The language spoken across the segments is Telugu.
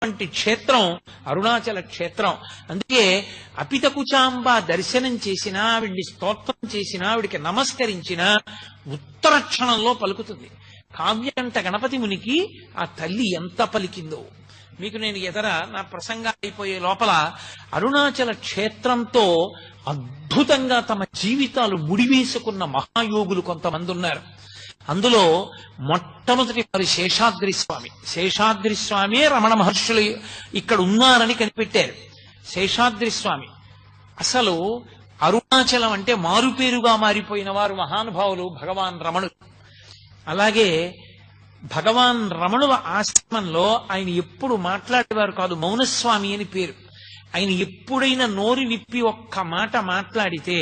వంటి క్షేత్రం అరుణాచల క్షేత్రం. అందుకే అపితకుచాంబ దర్శనం చేసినా, ఆవిడ్ని స్తోత్రం చేసినా, ఆవిడికి నమస్కరించినా ఉత్తర క్షణంలో పలుకుతుంది. కావ్యకంఠ గణపతి మునికి ఆ తల్లి ఎంత పలికిందో మీకు నేను నా ప్రసంగం అయిపోయే లోపల అరుణాచల క్షేత్రంతో అద్భుతంగా తమ జీవితాలు ముడివేసుకున్న మహాయోగులు కొంతమంది ఉన్నారు. అందులో మొట్టమొదటి వారు శేషాద్రి స్వామి. శేషాద్రి స్వామి రమణ మహర్షులు ఇక్కడ ఉన్నారని కనిపెట్టారు. శేషాద్రి స్వామి అసలు అరుణాచలం అంటే మారుపేరుగా మారిపోయిన వారు మహానుభావులు భగవాన్ రమణులు. అలాగే భగవాన్ రమణుల ఆశ్రమంలో ఆయన ఎప్పుడు మాట్లాడేవారు కాదు, మౌనస్వామి అని పేరు. ఆయన ఎప్పుడైనా నోరు విప్పి ఒక్క మాట మాట్లాడితే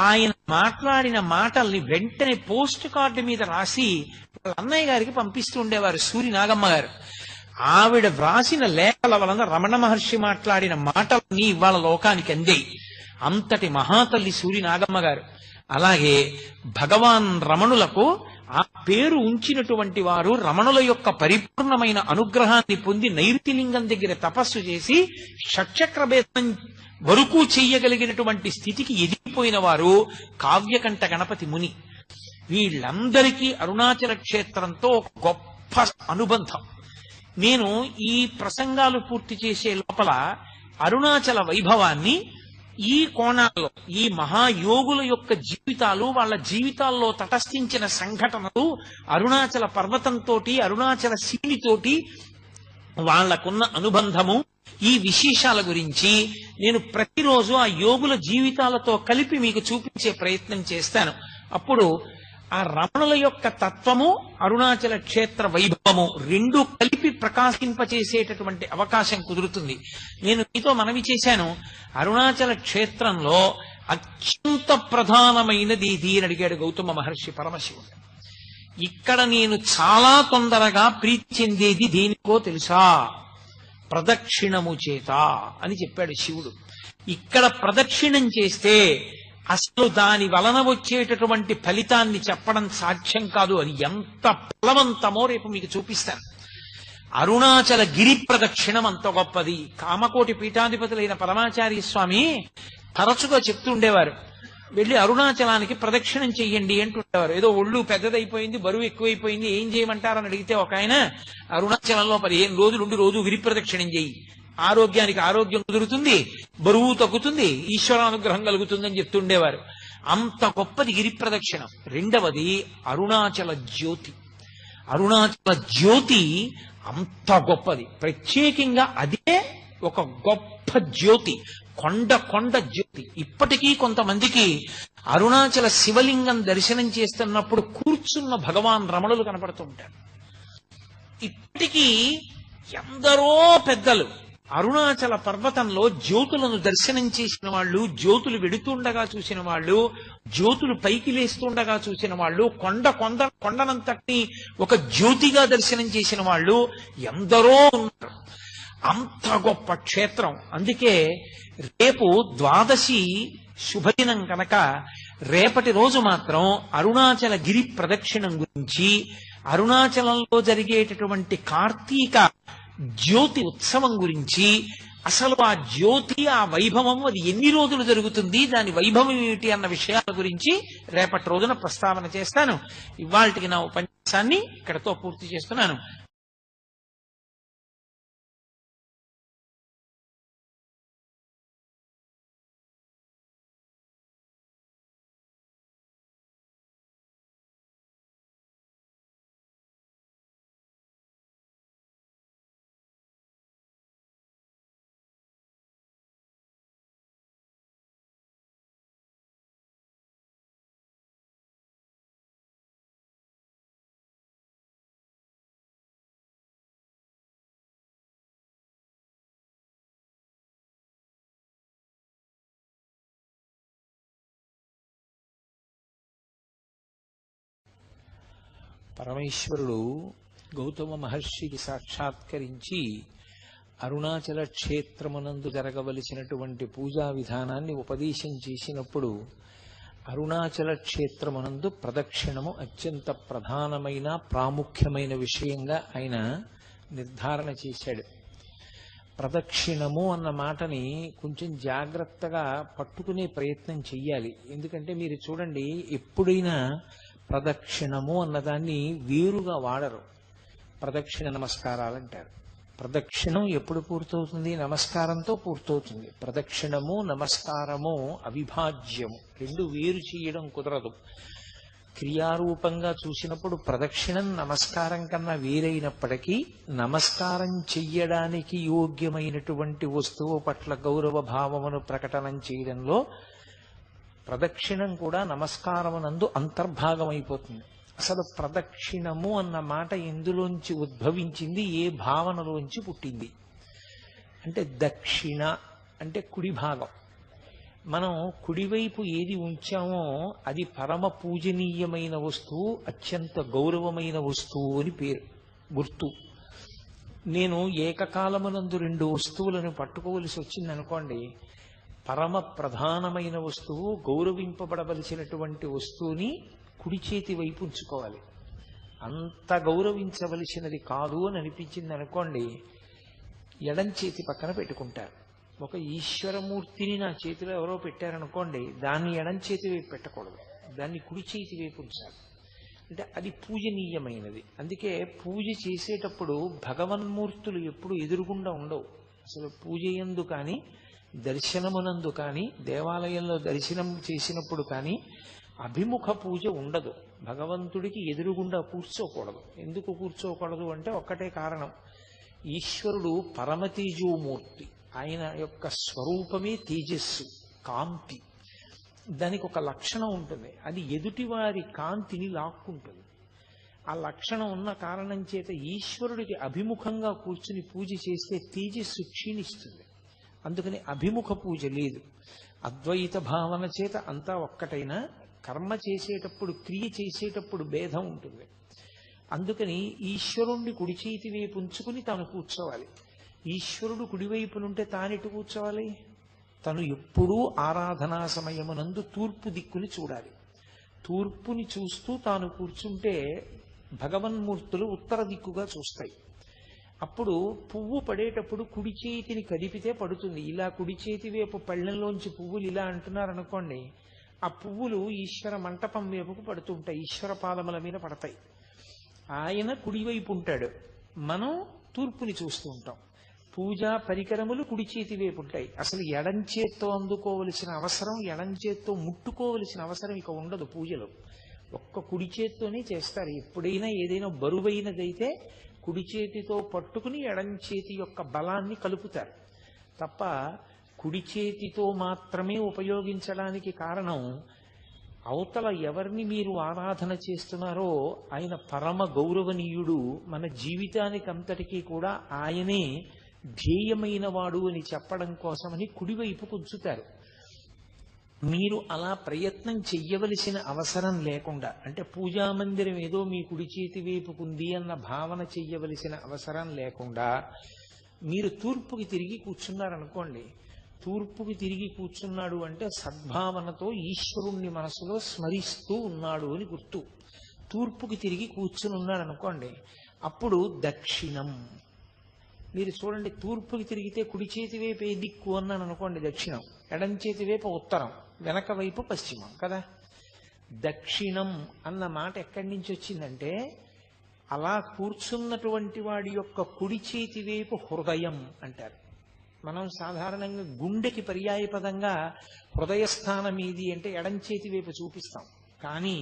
ఆయన మాట్లాడిన మాటల్ని వెంటనే పోస్ట్ కార్డు మీద రాసి వాళ్ళ అన్నయ్య గారికి పంపిస్తూ ఉండేవారు, సూరి నాగమ్మ గారు. ఆవిడ వ్రాసిన లేఖల వలన రమణ మహర్షి మాట్లాడిన మాటలన్నీ ఇవాళ లోకానికి అందేయి. అంతటి మహాతల్లి సూరి నాగమ్మ గారు. అలాగే భగవాన్ రమణులకు ఆ పేరు ఉంచినటువంటి వారు రమణుల యొక్క పరిపూర్ణమైన అనుగ్రహాన్ని పొంది నైరుతిలింగం దగ్గర తపస్సు చేసి షట్చక్రభేదం వరకు చెయ్యగలిగినటువంటి స్థితికి ఎదిగిపోయిన వారు కావ్యకంఠ గణపతి ముని. వీళ్ళందరికీ అరుణాచల క్షేత్రంతో ఒక గొప్ప అనుబంధం. నేను ఈ ప్రసంగాలు పూర్తి చేసే లోపల అరుణాచల వైభవాన్ని ఈ కోణాల్లో, ఈ మహాయోగుల యొక్క జీవితాలు, వాళ్ళ జీవితాల్లో తటస్థించిన సంఘటనలు, అరుణాచల పర్వతంతో, అరుణాచల శివునితోటి వాళ్లకున్న అనుబంధము, ఈ విశేషాల గురించి నేను ప్రతిరోజు ఆ యోగుల జీవితాలతో కలిపి మీకు చూపించే ప్రయత్నం చేస్తాను. అప్పుడు ఆ రమణుల యొక్క తత్వము, అరుణాచల క్షేత్ర వైభవము రెండు కలిపి ప్రకాశింపచేసేటటువంటి అవకాశం కుదురుతుంది. నేను మీతో మనవి చేశాను, అరుణాచల క్షేత్రంలో అత్యంత ప్రధానమైనది ఇది అని అడిగాడు గౌతమ మహర్షి పరమశివుడు. ఇక్కడ నేను చాలా తొందరగా ప్రీతి చెందేది దేనికో తెలుసా? ప్రదక్షిణము చేత అని చెప్పాడు శివుడు. ఇక్కడ ప్రదక్షిణం చేస్తే అసలు దాని వలన వచ్చేటటువంటి ఫలితాన్ని చెప్పడం సాధ్యం కాదు. అది ఎంత ఫలవంతమో రేపు మీకు చూపిస్తాను. అరుణాచల గిరి ప్రదక్షిణం అంత గొప్పది. కామకోటి పీఠాధిపతులైన పరమాచార్య స్వామి తరచుగా చెప్తుండేవారు, వెళ్ళి అరుణాచలానికి ప్రదక్షిణం చెయ్యండి అంటుండేవారు. ఏదో ఒళ్ళు పెద్దదైపోయింది, బరువు ఎక్కువైపోయింది, ఏం చేయమంటారని అడిగితే ఒక ఆయన, అరుణాచలంలో 15 రోజులుండి రోజు గిరి ప్రదక్షిణం చెయ్యి, ఆరోగ్యానికి ఆరోగ్యం కుదురుతుంది, బరువు తగ్గుతుంది, ఈశ్వరానుగ్రహం కలుగుతుందని చెప్తుండేవారు. అంత గొప్పది గిరి ప్రదక్షిణం. రెండవది అరుణాచల జ్యోతి. అరుణాచల జ్యోతి అంత గొప్పది. ప్రత్యేకంగా అదే ఒక గొప్ప జ్యోతి, కొండ జ్యోతి. ఇప్పటికీ కొంతమందికి అరుణాచల శివలింగం దర్శనం చేస్తున్నప్పుడు కూర్చున్న భగవాన్ రమణులు కనపడుతూ ఉంటారు. ఇప్పటికీ ఎందరో పెద్దలు అరుణాచల పర్వతంలో జ్యోతులను దర్శనం చేసిన వాళ్ళు, జ్యోతులు వెడుతుండగా చూసిన వాళ్ళు, జ్యోతులు పైకి లేస్తుండగా చూసిన వాళ్ళు, కొండనంతటిని ఒక జ్యోతిగా దర్శనం చేసిన వాళ్ళు ఎందరో ఉన్నారు. అంత గొప్ప క్షేత్రం. అందుకే రేపు ద్వాదశి శుభదినం కనుక రేపటి రోజు మాత్రం అరుణాచల గిరి ప్రదక్షిణం గురించి, అరుణాచలంలో జరిగేటటువంటి కార్తీక జ్యోతి ఉత్సవం గురించి, అసలు ఆ జ్యోతి, ఆ వైభవం, అది ఎన్ని రోజులు జరుగుతుంది, దాని వైభవం ఏమిటి అన్న విషయాల గురించి రేపటి రోజున ప్రస్తావన చేస్తాను. ఇవాళకి నా ఉపన్యాసాన్ని ఇక్కడతో పూర్తి చేస్తున్నాను. పరమేశ్వరుడు గౌతమ మహర్షికి సాక్షాత్కరించి అరుణాచల క్షేత్రమునందు జరగవలసినటువంటి పూజా విధానాన్ని ఉపదేశం చేసినప్పుడు అరుణాచల క్షేత్రమునందు ప్రదక్షిణము అత్యంత ప్రధానమైన ప్రాముఖ్యమైన విషయంగా ఆయన నిర్ధారణ చేశాడు. ప్రదక్షిణము అన్న మాటని కొంచెం జాగ్రత్తగా పట్టుకునే ప్రయత్నం చెయ్యాలి. ఎందుకంటే మీరు చూడండి, ఎప్పుడైనా ప్రదక్షిణము అన్నదాన్ని వేరుగా వాడరు. ప్రదక్షిణ నమస్కారాలు అంటారు. ప్రదక్షిణం ఎప్పుడు పూర్తవుతుంది? నమస్కారంతో పూర్తవుతుంది. ప్రదక్షిణము నమస్కారము అవిభాజ్యము, రెండు వేరు చేయడం కుదరదు. క్రియారూపంగా చూసినప్పుడు ప్రదక్షిణం నమస్కారం కన్నా వేరైనప్పటికీ నమస్కారం చెయ్యడానికి యోగ్యమైనటువంటి వస్తువు పట్ల గౌరవ భావమును ప్రకటనం చేయడంలో ప్రదక్షిణం కూడా నమస్కారమునందు అంతర్భాగమైపోతుంది. అసలు ప్రదక్షిణము అన్న మాట ఎందులోంచి ఉద్భవించింది, ఏ భావనలోంచి పుట్టింది అంటే దక్షిణ అంటే కుడి భాగం. మనం కుడివైపు ఏది ఉంచామో అది పరమ పూజనీయమైన వస్తువు, అత్యంత గౌరవమైన వస్తువు అని పేరు, గుర్తు. నేను ఏకకాలమునందు రెండు వస్తువులను పట్టుకోవలసి వచ్చింది అనుకోండి, పరమ ప్రధానమైన వస్తువు, గౌరవింపబడవలసినటువంటి వస్తువుని కుడి చేతి వైపు ఉంచుకోవాలి. అంత గౌరవించవలసినది కాదు అని అనిపించింది అనుకోండి, ఎడం చేతి పక్కన పెట్టుకుంటారు. ఒక ఈశ్వరమూర్తిని నా చేతిలో ఎవరో పెట్టారనుకోండి, దాన్ని ఎడం చేతి వైపు పెట్టకూడదు, దాన్ని కుడి చేతి వైపు ఉంచాలి. అంటే అది పూజనీయమైనది. అందుకే పూజ చేసేటప్పుడు భగవన్మూర్తులు ఎప్పుడు ఎదురుగుండా ఉండవు. అసలు పూజ యందు కానీ దర్శనమునందు కానీ దేవాలయంలో దర్శనం చేసినప్పుడు కానీ అభిముఖ పూజ ఉండదు. భగవంతుడికి ఎదురుగుండా కూర్చోకూడదు. ఎందుకు కూర్చోకూడదు అంటే ఒక్కటే కారణం, ఈశ్వరుడు పరమతేజోమూర్తి. ఆయన యొక్క స్వరూపమే తేజస్సు, కాంతి. దానికి ఒక లక్షణం ఉంటుంది, అది ఎదుటివారి కాంతిని లాక్కుంటుంది. ఆ లక్షణం ఉన్న కారణం చేత ఈశ్వరుడికి అభిముఖంగా కూర్చుని పూజ చేస్తే తేజస్సు క్షీణిస్తుంది. అందుకని అభిముఖ పూజ లేదు. అద్వైత భావన చేత అంతా ఒక్కటైనా కర్మ చేసేటప్పుడు, క్రియ చేసేటప్పుడు భేదం ఉంటుంది. అందుకని ఈశ్వరుణ్ణి కుడి చేతి వైపు ఉంచుకుని తాను కూర్చోవాలి. ఈశ్వరుడు కుడివైపునుంటే తానెటు కూర్చోవాలి? తను ఎప్పుడూ ఆరాధనా సమయమునందు తూర్పు దిక్కుని చూడాలి. తూర్పుని చూస్తూ తాను కూర్చుంటే భగవన్మూర్తులు ఉత్తర దిక్కుగా చూస్తాయి. అప్పుడు పువ్వు పడేటప్పుడు కుడి చేతిని కదిపితే పడుతుంది. ఇలా కుడి చేతి వైపు పళ్ళెంలోంచి పువ్వులు ఇలా అంటున్నారనుకోండి, ఆ పువ్వులు ఈశ్వర మంటపం వైపుకు పడుతుంటాయి, ఈశ్వర పాదముల మీద పడతాయి. ఆయన కుడివైపు ఉంటాడు, మనం తూర్పుని చూస్తూ ఉంటాం. పూజా పరికరములు కుడి చేతి వైపు ఉంటాయి. అసలు ఎడం చేత్తో అందుకోవలసిన అవసరం, ఎడం చేత్తో ముట్టుకోవలసిన అవసరం ఇక ఉండదు. పూజలో ఒక్క కుడి చేత్తోనే చేస్తారు. ఎప్పుడైనా ఏదైనా బరువైనదైతే కుడి చేతితో పట్టుకుని ఎడం చేతి యొక్క బలాన్ని కలుపుతారు తప్ప కుడి చేతితో మాత్రమే ఉపయోగించడానికి కారణం, అవతల ఎవరిని మీరు ఆరాధన చేస్తున్నారో ఆయన పరమ గౌరవనీయుడు, మన జీవితానికి అంతటికీ కూడా ఆయనే ధ్యేయమైన వాడు అని చెప్పడం కోసమని కుడివైపు ఉంచుతారు. మీరు అలా ప్రయత్నం చెయ్యవలసిన అవసరం లేకుండా, అంటే పూజా మందిరం ఏదో మీ కుడి చేతి వైపుకుంది అన్న భావన చెయ్యవలసిన అవసరం లేకుండా మీరు తూర్పుకి తిరిగి కూర్చున్నారనుకోండి, తూర్పుకి తిరిగి కూర్చున్నాడు అంటే సద్భావనతో ఈశ్వరుణ్ణి మనసులో స్మరిస్తూ ఉన్నాడు అని గుర్తు. తూర్పుకి తిరిగి కూర్చుని ఉన్నాడు అనుకోండి, అప్పుడు దక్షిణం. మీరు చూడండి, తూర్పుకి తిరిగితే కుడి చేతి వైపు ఏ దిక్కు అన్నాను అనుకోండి దక్షిణం, ఎడం చేతి వైపు ఉత్తరం, వెనక వైపు పశ్చిమం కదా. దక్షిణం అన్న మాట ఎక్కడి నుంచి వచ్చిందంటే, అలా కూర్చున్నటువంటి వాడి యొక్క కుడి చేతి వైపు హృదయం అంటారు. మనం సాధారణంగా గుండెకి పర్యాయపదంగా హృదయస్థానం ఏది అంటే ఎడం చేతి వైపు చూపిస్తాం. కానీ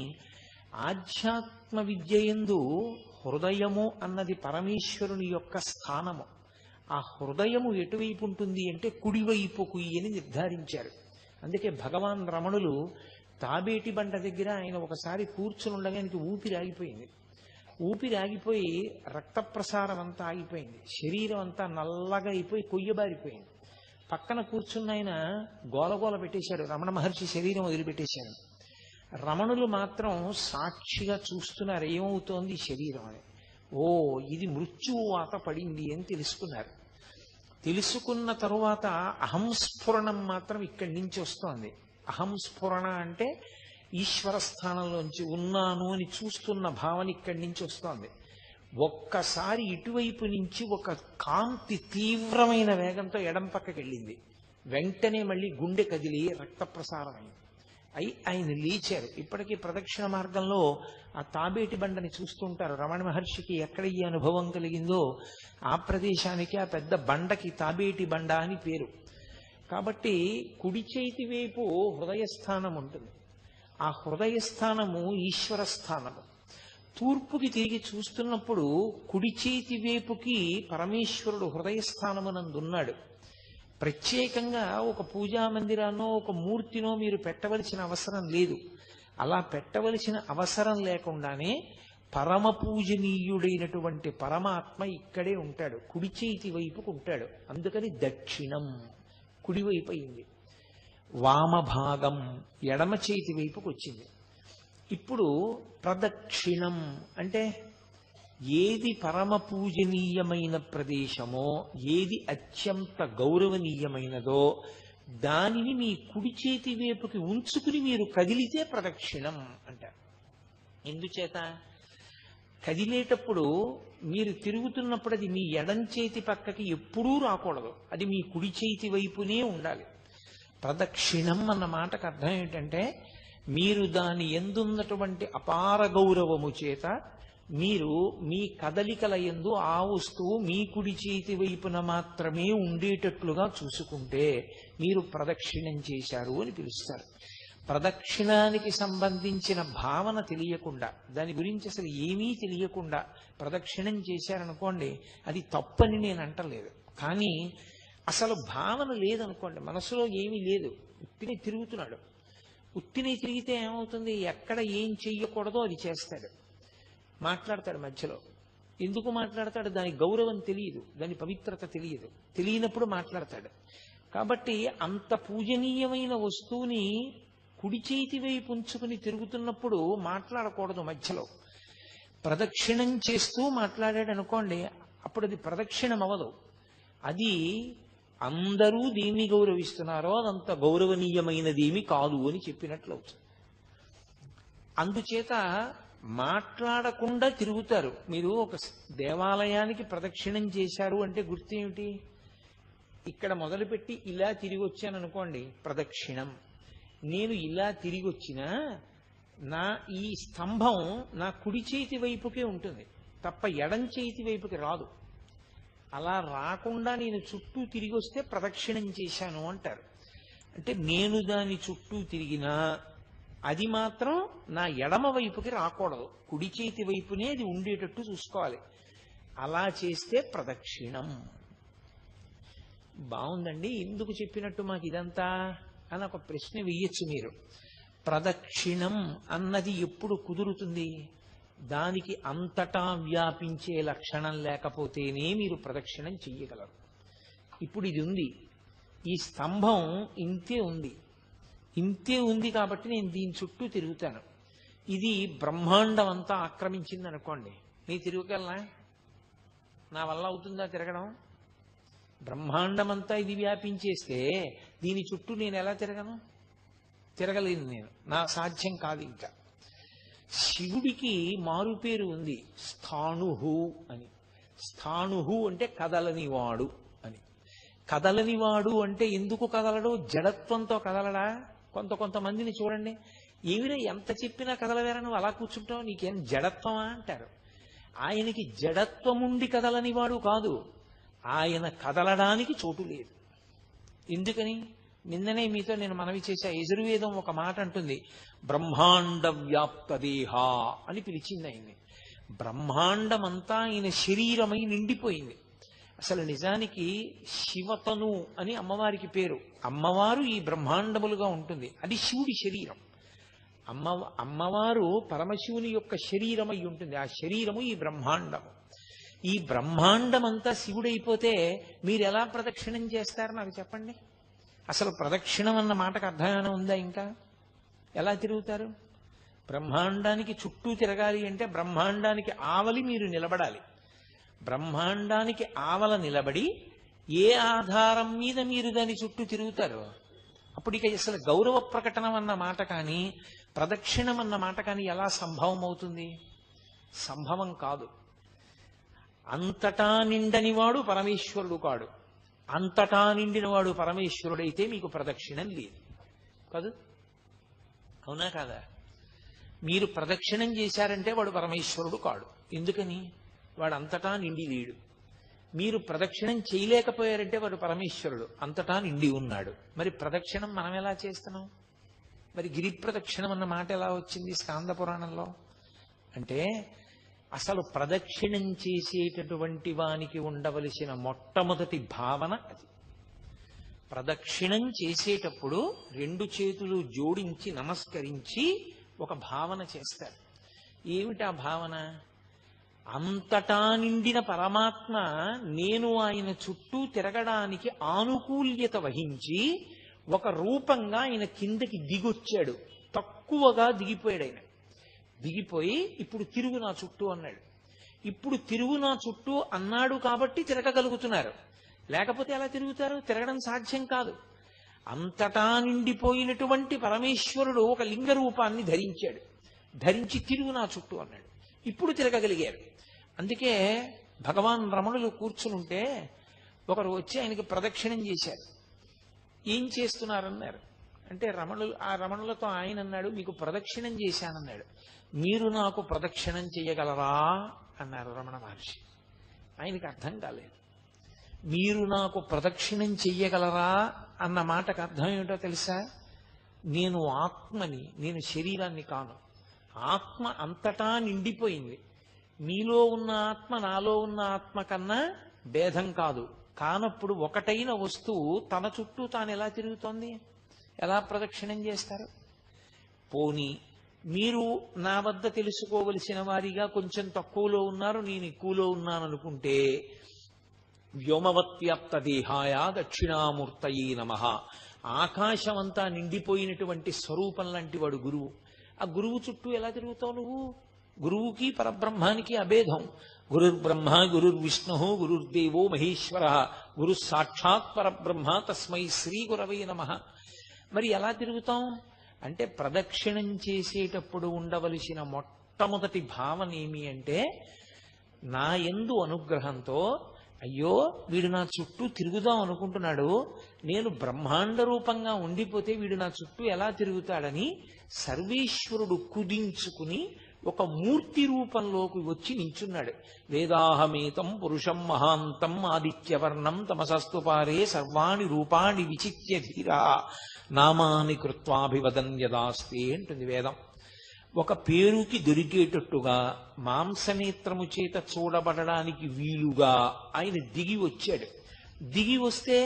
ఆధ్యాత్మ విద్యయందు హృదయము అన్నది పరమేశ్వరుని యొక్క స్థానము. ఆ హృదయము ఎటువైపు ఉంటుంది అంటే కుడివైపుకు అని నిర్ధారించారు. అందుకే భగవాన్ రమణులు తాబేటి బండ దగ్గర ఆయన ఒకసారి కూర్చుని ఉండగా ఆయనకి ఊపిరి ఆగిపోయింది. ఊపిరి ఆగిపోయి రక్త ప్రసారం అంతా ఆగిపోయింది, శరీరం అంతా నల్లగా అయిపోయి కొయ్యబారిపోయింది. పక్కన కూర్చున్న ఆయన గోలగోల పెట్టేశాడు, రమణ మహర్షి శరీరం వదిలిపెట్టేశాడు. రమణులు మాత్రం సాక్షిగా చూస్తున్నారు ఏమవుతోంది శరీరం అని. ఓ, ఇది మృత్యువాత పడింది అని తెలుసుకున్నారు. తెలుసుకున్న తరువాత అహంస్ఫురణం మాత్రం ఇక్కడి నుంచి వస్తోంది. అహంస్ఫురణ అంటే ఈశ్వర స్థానంలోంచి ఉన్నాను అని చూస్తున్న భావన ఇక్కడి నుంచి వస్తోంది. ఒక్కసారి ఇటువైపు నుంచి ఒక కాంతి తీవ్రమైన వేగంతో ఎడం పక్కకి వెళ్ళింది. వెంటనే మళ్ళీ గుండె కదిలి రక్త ప్రసారం అయింది. ఆయన లేచారు. ఇప్పటికీ ప్రదక్షిణ మార్గంలో ఆ తాబేటి బండని చూస్తుంటారు. రమణ మహర్షికి ఎక్కడ ఈ అనుభవం కలిగిందో ఆ ప్రదేశానికి ఆ పెద్ద బండకి తాబేటి బండ అని పేరు. కాబట్టి కుడి చేతి వైపు హృదయస్థానం ఉంటుంది. ఆ హృదయస్థానము ఈశ్వర స్థానము. తూర్పుకి తిరిగి చూస్తున్నప్పుడు కుడి చేతి వైపుకి పరమేశ్వరుడు హృదయస్థానమునందున్నాడు. ప్రత్యేకంగా ఒక పూజా మందిరాన్నో ఒక మూర్తినో మీరు పెట్టవలసిన అవసరం లేదు. అలా పెట్టవలసిన అవసరం లేకుండానే పరమ పూజనీయుడైనటువంటి పరమాత్మ ఇక్కడే ఉంటాడు, కుడి చేతి వైపుకు ఉంటాడు. అందుకని దక్షిణం కుడివైపు అయింది. వామభాగం ఎడమ చేతి వైపుకు వచ్చింది. ఇప్పుడు ప్రదక్షిణం అంటే ఏది పరమ పూజనీయమైన ప్రదేశమో, ఏది అత్యంత గౌరవనీయమైనదో దానిని మీ కుడి చేతి వైపుకి ఉంచుకుని మీరు కదిలితే ప్రదక్షిణం అంటారు. ఎందుచేత కదిలేటప్పుడు మీరు తిరుగుతున్నప్పుడు అది మీ ఎడం చేతి పక్కకి ఎప్పుడూ రాకూడదు, అది మీ కుడి చేతి వైపునే ఉండాలి. ప్రదక్షిణం అన్న మాటకు అర్థం ఏంటంటే మీరు దాని యందున్నటువంటి అపార గౌరవము చేత మీరు మీ కదలికల యందు ఆ వస్తువు మీ కుడి చేతి వైపున మాత్రమే ఉండేటట్లుగా చూసుకుంటే మీరు ప్రదక్షిణం చేశారు అని పిలుస్తారు. ప్రదక్షిణానికి సంబంధించిన భావన తెలియకుండా, దాని గురించి అసలు ఏమీ తెలియకుండా ప్రదక్షిణం చేశారనుకోండి, అది తప్పని నేను అంటలేదు. కానీ అసలు భావన లేదనుకోండి, మనసులో ఏమీ లేదు, ఉత్తిని తిరుగుతున్నాడు. ఉత్తిని తిరిగితే ఏమవుతుంది? ఎక్కడ ఏం చెయ్యకూడదో అది చేస్తాడు, మాట్లాడతాడు. మధ్యలో ఎందుకు మాట్లాడతాడు? దాని గౌరవం తెలియదు, దాని పవిత్రత తెలియదు. తెలియనప్పుడు మాట్లాడతాడు. కాబట్టి అంత పూజనీయమైన వస్తువుని కుడి చేతి వైపు ఉంచుకుని తిరుగుతున్నప్పుడు మాట్లాడకూడదు మధ్యలో. ప్రదక్షిణం చేస్తూ మాట్లాడాడు అనుకోండి, అప్పుడు అది ప్రదక్షిణం అవ్వదు. అది అందరూ దేన్ని గౌరవిస్తున్నారో అదంత గౌరవనీయమైనదేమి కాదు అని చెప్పినట్లు అవుతుంది. అందుచేత మాట్లాడకుండా తిరుగుతారు. మీరు ఒక దేవాలయానికి ప్రదక్షిణం చేశారు అంటే గుర్తు ఏమిటి? ఇక్కడ మొదలుపెట్టి ఇలా తిరిగి వచ్చాను అనుకోండి, ప్రదక్షిణం. నేను ఇలా తిరిగి వచ్చినా నా ఈ స్తంభం నా కుడి చేతి వైపుకే ఉంటుంది తప్ప ఎడం చేతి వైపుకి రాదు. అలా రాకుండా నేను చుట్టూ తిరిగి వస్తే ప్రదక్షిణం చేశాను అంటారు. అంటే నేను దాని చుట్టూ తిరిగినా అది మాత్రం నా ఎడమ వైపుకి రాకూడదు, కుడి చేతి వైపునే అది ఉండేటట్టు చూసుకోవాలి. అలా చేస్తే ప్రదక్షిణం. బాగుందండి, ఎందుకు చెప్పినట్టు మాకు ఇదంతా అని ఒక ప్రశ్న వెయ్యొచ్చు మీరు. ప్రదక్షిణం అన్నది ఎప్పుడు కుదురుతుంది? దానికి అంతటా వ్యాపించే లక్షణం లేకపోతేనే మీరు ప్రదక్షిణం చెయ్యగలరు. ఇప్పుడు ఇది ఉంది, ఈ స్తంభం ఇంతే ఉంది, ఇంతే ఉంది కాబట్టి నేను దీని చుట్టూ తిరుగుతాను. ఇది బ్రహ్మాండం అంతా ఆక్రమించింది అనుకోండి, నేను తిరగగలనా? నా వల్ల అవుతుందా తిరగడం? బ్రహ్మాండం అంతా ఇది వ్యాపించేస్తే దీని చుట్టూ నేను ఎలా తిరగను? తిరగలేను నేను, నా సాధ్యం కాదు. ఇంకా శివుడికి మారుపేరు ఉంది, స్థాణుహు అని. స్థాణుహు అంటే కదలనివాడు అని. కదలనివాడు అంటే ఎందుకు కదలడు? జడత్వంతో కదలడా? కొంతమందిని చూడండి, ఏమిరా ఎంత చెప్పినా కదలవేరా, నువ్వు అలా కూర్చుంటావు, నీకేం జడత్వమా అంటారు. ఆయనకి జడత్వముండి కదలనివాడు కాదు, ఆయన కదలడానికి చోటు లేదు. ఎందుకని? నిన్ననే మీతో నేను మనవి చేశా, యజుర్వేదం ఒక మాట అంటుంది, బ్రహ్మాండ వ్యాప్త దేహ అని పిలిచింది ఆయన్ని. బ్రహ్మాండమంతా ఆయన శరీరమై నిండిపోయింది. అసలు నిజానికి శివతను అని అమ్మవారికి పేరు. అమ్మవారు ఈ బ్రహ్మాండములుగా ఉంటుంది, అది శివుడి శరీరం. అమ్మవారు పరమశివుని యొక్క శరీరమై ఉంటుంది, ఆ శరీరము ఈ బ్రహ్మాండము. ఈ బ్రహ్మాండమంతా శివుడైపోతే మీరు ఎలా ప్రదక్షిణం చేస్తారు నాకు చెప్పండి. అసలు ప్రదక్షిణం అన్న మాటకు అర్థం ఉందా? ఇంకా ఎలా తిరుగుతారు? బ్రహ్మాండానికి చుట్టూ తిరగాలి అంటే బ్రహ్మాండానికి ఆవలి మీరు నిలబడాలి. బ్రహ్మాండానికి ఆవల నిలబడి ఏ ఆధారం మీద మీరు దాని చుట్టూ తిరుగుతారు? అప్పుడు ఇక అసలు గౌరవ ప్రకటనం అన్న మాట కానీ ప్రదక్షిణం అన్న మాట కానీ ఎలా సంభవం అవుతుంది? సంభవం కాదు. అంతటా నిండనివాడు పరమేశ్వరుడు కాడు. అంతటా నిండినవాడు పరమేశ్వరుడైతే మీకు ప్రదక్షిణం లేదు కాదు, అవునా కాదా? మీరు ప్రదక్షిణం చేశారంటే వాడు పరమేశ్వరుడు కాడు. ఎందుకని? వాడు అంతటా నిండి లేడు. మీరు ప్రదక్షిణం చేయలేకపోయారంటే వాడు పరమేశ్వరుడు, అంతటా నిండి ఉన్నాడు. మరి ప్రదక్షిణం మనం ఎలా చేస్తున్నాం? మరి గిరి ప్రదక్షిణం అన్న మాట ఎలా వచ్చింది స్కాంద పురాణంలో? అంటే అసలు ప్రదక్షిణం చేసేటటువంటి వానికి ఉండవలసిన మొట్టమొదటి భావన అది. ప్రదక్షిణం చేసేటప్పుడు రెండు చేతులు జోడించి నమస్కరించి ఒక భావన చేస్తారు. ఏమిటి ఆ భావన? అంతటా నిండిన పరమాత్మ నేను ఆయన చుట్టూ తిరగడానికి ఆనుకూల్యత వహించి ఒక రూపంగా ఆయన కిందకి దిగొచ్చాడు. తక్కువగా దిగిపోయాడు. ఆయన దిగిపోయి ఇప్పుడు తిరుగు నా చుట్టూ అన్నాడు. ఇప్పుడు తిరుగు నా చుట్టూ అన్నాడు కాబట్టి తిరగగలుగుతున్నారు. లేకపోతే ఎలా తిరుగుతారు? తిరగడం సాధ్యం కాదు. అంతటా నిండిపోయినటువంటి పరమేశ్వరుడు ఒక లింగ రూపాన్ని ధరించాడు. ధరించి తిరుగు నా చుట్టూ అన్నాడు. ఇప్పుడు తిరగగలిగారు. అందుకే భగవాన్ రమణులు కూర్చునుంటే ఒకరు వచ్చి ఆయనకి ప్రదక్షిణం చేశారు. ఏం చేస్తున్నారన్నారు. అంటే రమణులతో ఆయన అన్నాడు, మీకు ప్రదక్షిణం చేశానన్నాడు. మీరు నాకు ప్రదక్షిణం చేయగలరా అన్నారు రమణ మహర్షి. ఆయనకి అర్థం కాలేదు. మీరు నాకు ప్రదక్షిణం చెయ్యగలరా అన్న మాటకు అర్థం ఏమిటో తెలుసా? నేను ఆత్మని, నేను శరీరాన్ని కాను. ఆత్మ అంతటా నిండిపోయింది. మీలో ఉన్న ఆత్మ నాలో ఉన్న ఆత్మ కన్నా భేదం కాదు. కానప్పుడు ఒకటైన వస్తువు తన చుట్టూ తాను ఎలా తిరుగుతోంది? ఎలా ప్రదక్షిణం చేస్తారు? పోనీ మీరు నా వద్ద తెలుసుకోవలసిన వారిగా కొంచెం తక్కువలో ఉన్నారు, నేను ఎక్కువలో ఉన్నాను అనుకుంటే వ్యోమవత్యాప్త దేహాయ దక్షిణామూర్తయే నమః. ఆకాశమంతా నిండిపోయినటువంటి స్వరూపం లాంటి వాడు గురువు. ఆ గురువు చుట్టూ ఎలా తిరుగుతావు నువ్వు? గురువుకి పరబ్రహ్మానికి అభేదం. గురుర్బ్రహ్మ గురుర్విష్ణు గురుర్దేవో మహేశ్వర గురు సాక్షాత్ పరబ్రహ్మ తస్మై శ్రీ గురవే నమః. మరి ఎలా తిరుగుతాం అంటే ప్రదక్షిణం చేసేటప్పుడు ఉండవలసిన మొట్టమొదటి భావన ఏమి అంటే నా యందు అనుగ్రహంతో అయ్యో వీడు నా చుట్టూ తిరుగుదాం అనుకుంటున్నాడు, నేను బ్రహ్మాండ రూపంగా ఉండిపోతే వీడు నా చుట్టూ ఎలా తిరుగుతాడని సర్వేశ్వరుడు కుదించుకుని ఒక మూర్తి రూపంలోకి వచ్చి నించున్నాడు. వేదాహమేతం పురుషం మహాంతం ఆదిత్యవర్ణం తమసస్తు పారే సర్వాణి రూపాణి విచిత్య ధీరా నామాని కృత్వాభివదన్ యదాస్తే అంటుంది వేదం. ఒక పేరుకి దొరికేటట్టుగా మాంసనేత్రము చేత చూడబడడానికి వీలుగా ఆయన దిగి వచ్చాడు. దిగి వస్తే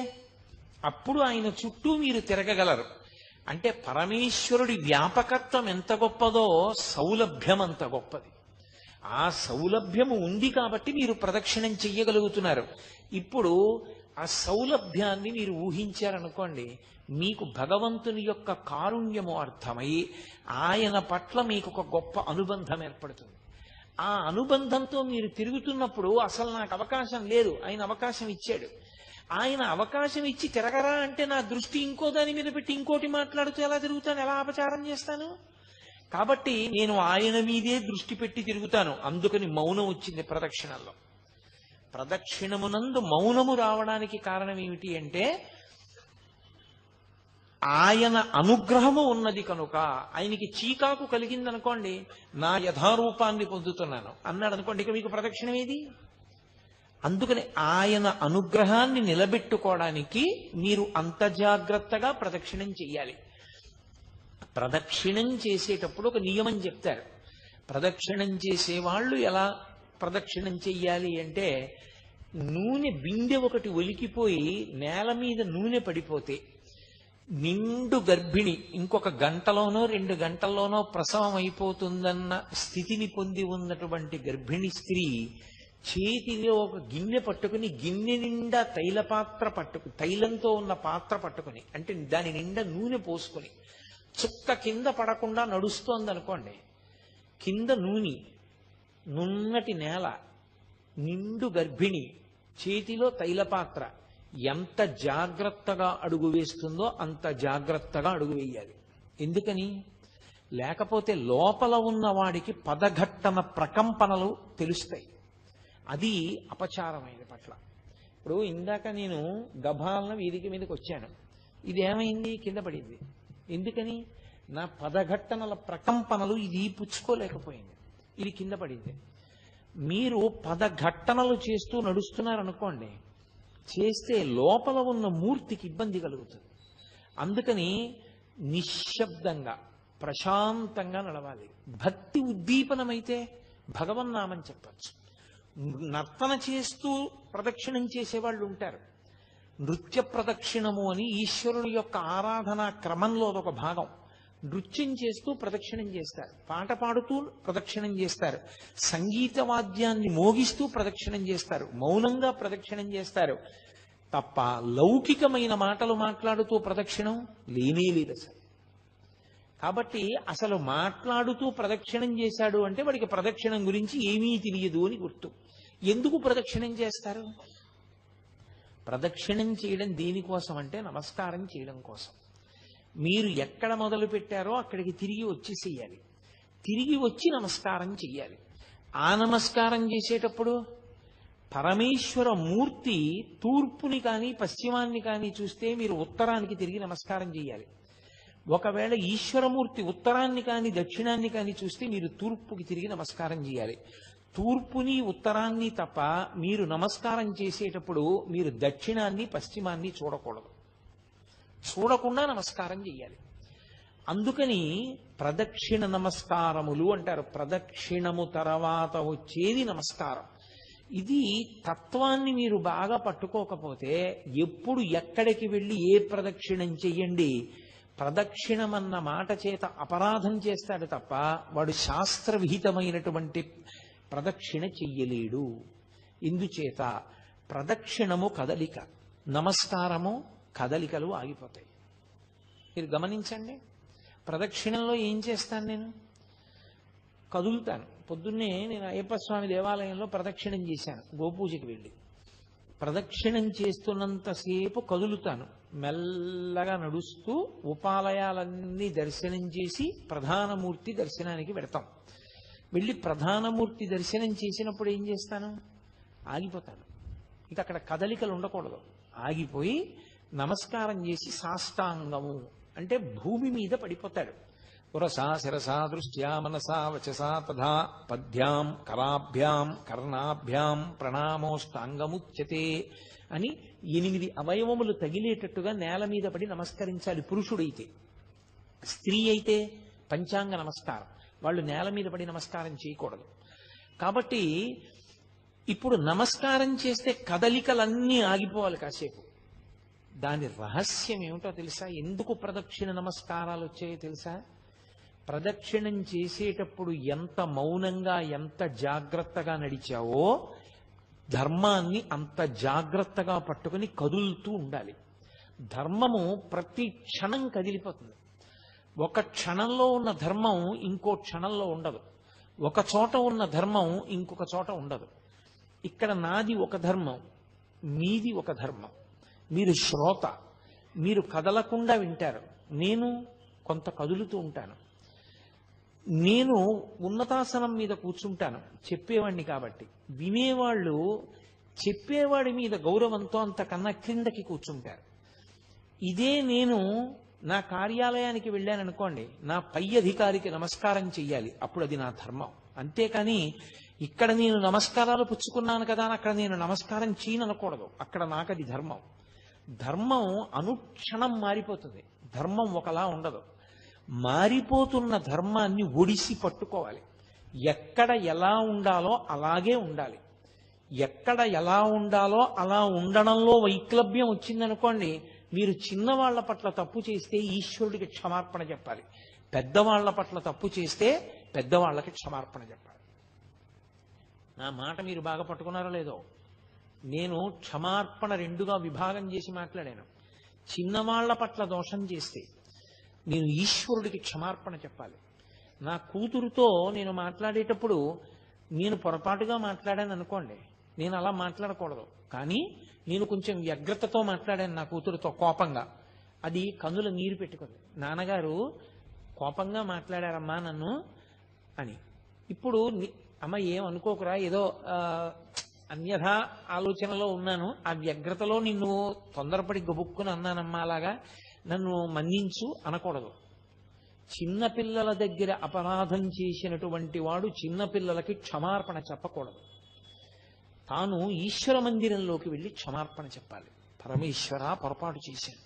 అప్పుడు ఆయన చుట్టూ మీరు తిరగగలరు. అంటే పరమేశ్వరుడి వ్యాపకత్వం ఎంత గొప్పదో సౌలభ్యం అంత గొప్పది. ఆ సౌలభ్యము ఉంది కాబట్టి మీరు ప్రదక్షిణం చెయ్యగలుగుతున్నారు. ఇప్పుడు ఆ సౌలభ్యాన్ని మీరు ఊహించారనుకోండి, మీకు భగవంతుని యొక్క కారుణ్యము అర్థమై ఆయన పట్ల మీకు ఒక గొప్ప అనుబంధం ఏర్పడుతుంది. ఆ అనుబంధంతో మీరు తిరుగుతున్నప్పుడు అసలు నాకు అవకాశం లేదు, ఆయన అవకాశం ఇచ్చాడు. ఆయన అవకాశం ఇచ్చి తిరగరా అంటే నా దృష్టి ఇంకో దాని మీద పెట్టి ఇంకోటి మాట్లాడుతూ ఎలా తిరుగుతాను, ఎలా అపచారం చేస్తాను? కాబట్టి నేను ఆయన మీదే దృష్టి పెట్టి తిరుగుతాను. అందుకని మౌనం వచ్చింది ప్రదక్షిణల్లో. ప్రదక్షిణమునందు మౌనము రావడానికి కారణం ఏమిటి అంటే ఆయన అనుగ్రహము ఉన్నది కనుక. ఆయనకి చీకాకు కలిగిందనుకోండి, నా యథారూపాన్ని పొందుతున్నాను అన్నాడు అనుకోండి, ఇక మీకు ప్రదక్షిణం ఏది? అందుకని ఆయన అనుగ్రహాన్ని నిలబెట్టుకోవడానికి మీరు అంత జాగ్రత్తగా ప్రదక్షిణం చెయ్యాలి. ప్రదక్షిణం చేసేటప్పుడు ఒక నియమం చెప్తారు. ప్రదక్షిణం చేసేవాళ్ళు ఎలా ప్రదక్షిణం చెయ్యాలి అంటే, నూనె బిందె ఒకటి ఒలికిపోయి నేల మీద నూనె పడిపోతే నిండు గర్భిణి ఇంకొక గంటలోనో 2 గంటల్లోనో ప్రసవం అయిపోతుందన్న స్థితిని పొంది ఉన్నటువంటి గర్భిణీ స్త్రీ చేతిలో ఒక గిన్నె పట్టుకుని గిన్నె నిండా తైలంతో ఉన్న పాత్ర పట్టుకుని, అంటే దాని నిండా నూనె పోసుకొని చుక్క కింద పడకుండా నడుస్తోంది అనుకోండి, కింద నూనె, నున్నటి నేల, నిండు గర్భిణి, చేతిలో తైలపాత్ర, ఎంత జాగ్రత్తగా అడుగు వేస్తుందో అంత జాగ్రత్తగా అడుగు వేయాలి. ఎందుకని? లేకపోతే లోపల ఉన్న వాడికి పదఘట్టన ప్రకంపనలు తెలుస్తాయి. అది అపచారమైన పట్ల. ఇప్పుడు ఇందాక నేను గభాలన వేదిక మీదకి వచ్చాను, ఇది ఏమైంది? కింద పడింది. ఎందుకని? నా పదఘట్టనల ప్రకంపనలు ఇది పుచ్చుకోలేకపోయింది, ఇది కింద పడింది. మీరు పదఘట్టనలు చేస్తూ నడుస్తున్నారనుకోండి, చేస్తే లోపల ఉన్న మూర్తికి ఇబ్బంది కలుగుతుంది. అందుకని నిశ్శబ్దంగా ప్రశాంతంగా నడవాలి. భక్తి ఉద్దీపనమైతే భగవన్నామని చెప్పచ్చు. నర్తన చేస్తూ ప్రదక్షిణం చేసేవాళ్ళు ఉంటారు. నృత్య ప్రదక్షిణము అని ఈశ్వరుని యొక్క ఆరాధనా క్రమంలో ఒక భాగం. నృత్యం చేస్తూ ప్రదక్షిణం చేస్తారు, పాట పాడుతూ ప్రదక్షిణం చేస్తారు, సంగీత వాద్యాన్ని మోగిస్తూ ప్రదక్షిణం చేస్తారు, మౌనంగా ప్రదక్షిణం చేస్తారు తప్ప లౌకికమైన మాటలు మాట్లాడుతూ ప్రదక్షిణం లేనే లేదు అసలు. కాబట్టి అసలు మాట్లాడుతూ ప్రదక్షిణం చేశాడు అంటే వాడికి ప్రదక్షిణం గురించి ఏమీ తెలియదు అని గుర్తు. ఎందుకు ప్రదక్షిణం చేస్తారు? ప్రదక్షిణం చేయడం దేనికోసం అంటే నమస్కారం చేయడం కోసం. మీరు ఎక్కడ మొదలు పెట్టారో అక్కడికి తిరిగి వచ్చేసేయాలి, తిరిగి వచ్చి నమస్కారం చెయ్యాలి. ఆ నమస్కారం చేసేటప్పుడు పరమేశ్వర మూర్తి తూర్పుని కానీ పశ్చిమాన్ని కానీ చూస్తే మీరు ఉత్తరానికి తిరిగి నమస్కారం చేయాలి. ఒకవేళ ఈశ్వరమూర్తి ఉత్తరాన్ని కానీ దక్షిణాన్ని కానీ చూస్తే మీరు తూర్పుకి తిరిగి నమస్కారం చేయాలి. తూర్పుని ఉత్తరాన్ని తప్ప మీరు నమస్కారం చేసేటప్పుడు మీరు దక్షిణాన్ని పశ్చిమాన్ని చూడకూడదు, చూడకుండా నమస్కారం చేయాలి. అందుకని ప్రదక్షిణ నమస్కారములు అంటారు. ప్రదక్షిణము తర్వాత వచ్చేది నమస్కారం. ఇది తత్వాన్ని మీరు బాగా పట్టుకోకపోతే ఎప్పుడు ఎక్కడికి వెళ్ళి ఏ ప్రదక్షిణం చెయ్యండి, ప్రదక్షిణమన్న మాట చేత అపరాధం చేస్తాడు తప్ప వాడు శాస్త్రవిహితమైనటువంటి ప్రదక్షిణ చెయ్యలేడు. ఇందుచేత ప్రదక్షిణము కదలిక, నమస్కారము కదలికలు ఆగిపోతాయి. మీరు గమనించండి, ప్రదక్షిణంలో ఏం చేస్తాను? నేను కదులుతాను. పొద్దున్నే నేను అయ్యప్ప స్వామి దేవాలయంలో ప్రదక్షిణం చేశాను, గోపూజకి వెళ్ళి. ప్రదక్షిణం చేస్తున్నంతసేపు కదులుతాను, మెల్లగా నడుస్తూ ఉపాలయాలన్నీ దర్శనం చేసి ప్రధానమూర్తి దర్శనానికి వెడతాం. వెళ్ళి ప్రధానమూర్తి దర్శనం చేసినప్పుడు ఏం చేస్తాను? ఆగిపోతాను. ఇక అక్కడ కదలికలు ఉండకూడదు. ఆగిపోయి నమస్కారం చేసి సాష్టాంగము అంటే భూమి మీద పడిపోతాడు. పురసా శిరసా దృష్ట్యా మనసా వచసా తథా పద్భ్యాం కరాభ్యాం కర్ణాభ్యాం ప్రణామోష్టాంగముచ్యతే అని 8 అవయవములు తగిలేటట్టుగా నేల మీద పడి నమస్కరించాలి పురుషుడైతే. స్త్రీ అయితే పంచాంగ నమస్కారం, వాళ్ళు నేల మీద పడి నమస్కారం చేయకూడదు. కాబట్టి ఇప్పుడు నమస్కారం చేస్తే కదలికలన్నీ ఆగిపోవాలి కాసేపు. దాని రహస్యం ఏమిటో తెలుసా? ఎందుకు ప్రదక్షిణ నమస్కారాలు వచ్చాయో తెలుసా? ప్రదక్షిణం చేసేటప్పుడు ఎంత మౌనంగా ఎంత జాగ్రత్తగా నడిచావో ధర్మాన్ని అంత జాగ్రత్తగా పట్టుకుని కదులుతూ ఉండాలి. ధర్మము ప్రతి క్షణం కదిలిపోతుంది. ఒక క్షణంలో ఉన్న ధర్మం ఇంకో క్షణంలో ఉండదు, ఒక చోట ఉన్న ధర్మం ఇంకొక చోట ఉండదు. ఇక్కడ నాది ఒక ధర్మం, మీది ఒక ధర్మం. మీరు శ్రోత, మీరు కదలకుండా వింటారు, నేను కొంత కదులుతూ ఉంటాను. నేను ఉన్నతాసనం మీద కూర్చుంటాను చెప్పేవాడిని కాబట్టి, వినేవాళ్ళు చెప్పేవాడి మీద గౌరవంతో అంతకన్నా క్రిందకి కూర్చుంటారు. ఇదే నేను నా కార్యాలయానికి వెళ్ళాననుకోండి, నా పై అధికారికి నమస్కారం చెయ్యాలి, అప్పుడు అది నా ధర్మం. అంతేకాని ఇక్కడ నేను నమస్కారాలు పుచ్చుకున్నాను కదా అని అక్కడ నేను నమస్కారం చేయనకూడదు, అక్కడ నాకు అది ధర్మం. ధర్మం అనుక్షణం మారిపోతుంది, ధర్మం ఒకలా ఉండదు. మారిపోతున్న ధర్మాన్ని ఒడిసి పట్టుకోవాలి. ఎక్కడ ఎలా ఉండాలో అలాగే ఉండాలి. ఎక్కడ ఎలా ఉండాలో అలా ఉండడంలో వైక్లభ్యం వచ్చిందనుకోండి, మీరు చిన్నవాళ్ల పట్ల తప్పు చేస్తే ఈశ్వరుడికి క్షమార్పణ చెప్పాలి, పెద్దవాళ్ల పట్ల తప్పు చేస్తే పెద్దవాళ్లకి క్షమార్పణ చెప్పాలి. నా మాట మీరు బాగా పట్టుకున్నారో లేదో? నేను క్షమార్పణ రెండుగా విభాగం చేసి మాట్లాడాను. చిన్నవాళ్ల పట్ల దోషం చేస్తే నేను ఈశ్వరుడికి క్షమార్పణ చెప్పాలి. నా కూతురుతో నేను మాట్లాడేటప్పుడు నేను పొరపాటుగా మాట్లాడాను అనుకోండి, నేను అలా మాట్లాడకూడదు. కానీ నేను కొంచెం వ్యగ్రతతో మాట్లాడాను నా కూతురుతో, కోపంగా. అది కన్నుల నీరు పెట్టుకుంది. నాన్నగారు కోపంగా మాట్లాడారమ్మా నన్ను అని. ఇప్పుడు అమ్మ ఏమనుకోకురా, ఏదో అన్యథా ఆలోచనలో ఉన్నాను. ఆ వ్యగ్రతలో నిన్ను తొందరపడి గబుక్కుని అన్నానమ్మా, అలాగా నన్ను మన్నించు అనకూడదు. చిన్నపిల్లల దగ్గర అపరాధం చేసినటువంటి వాడు చిన్నపిల్లలకి క్షమార్పణ చెప్పకూడదు. తాను ఈశ్వర మందిరంలోకి వెళ్ళి క్షమార్పణ చెప్పాలి. పరమేశ్వర, పొరపాటు చేశాను,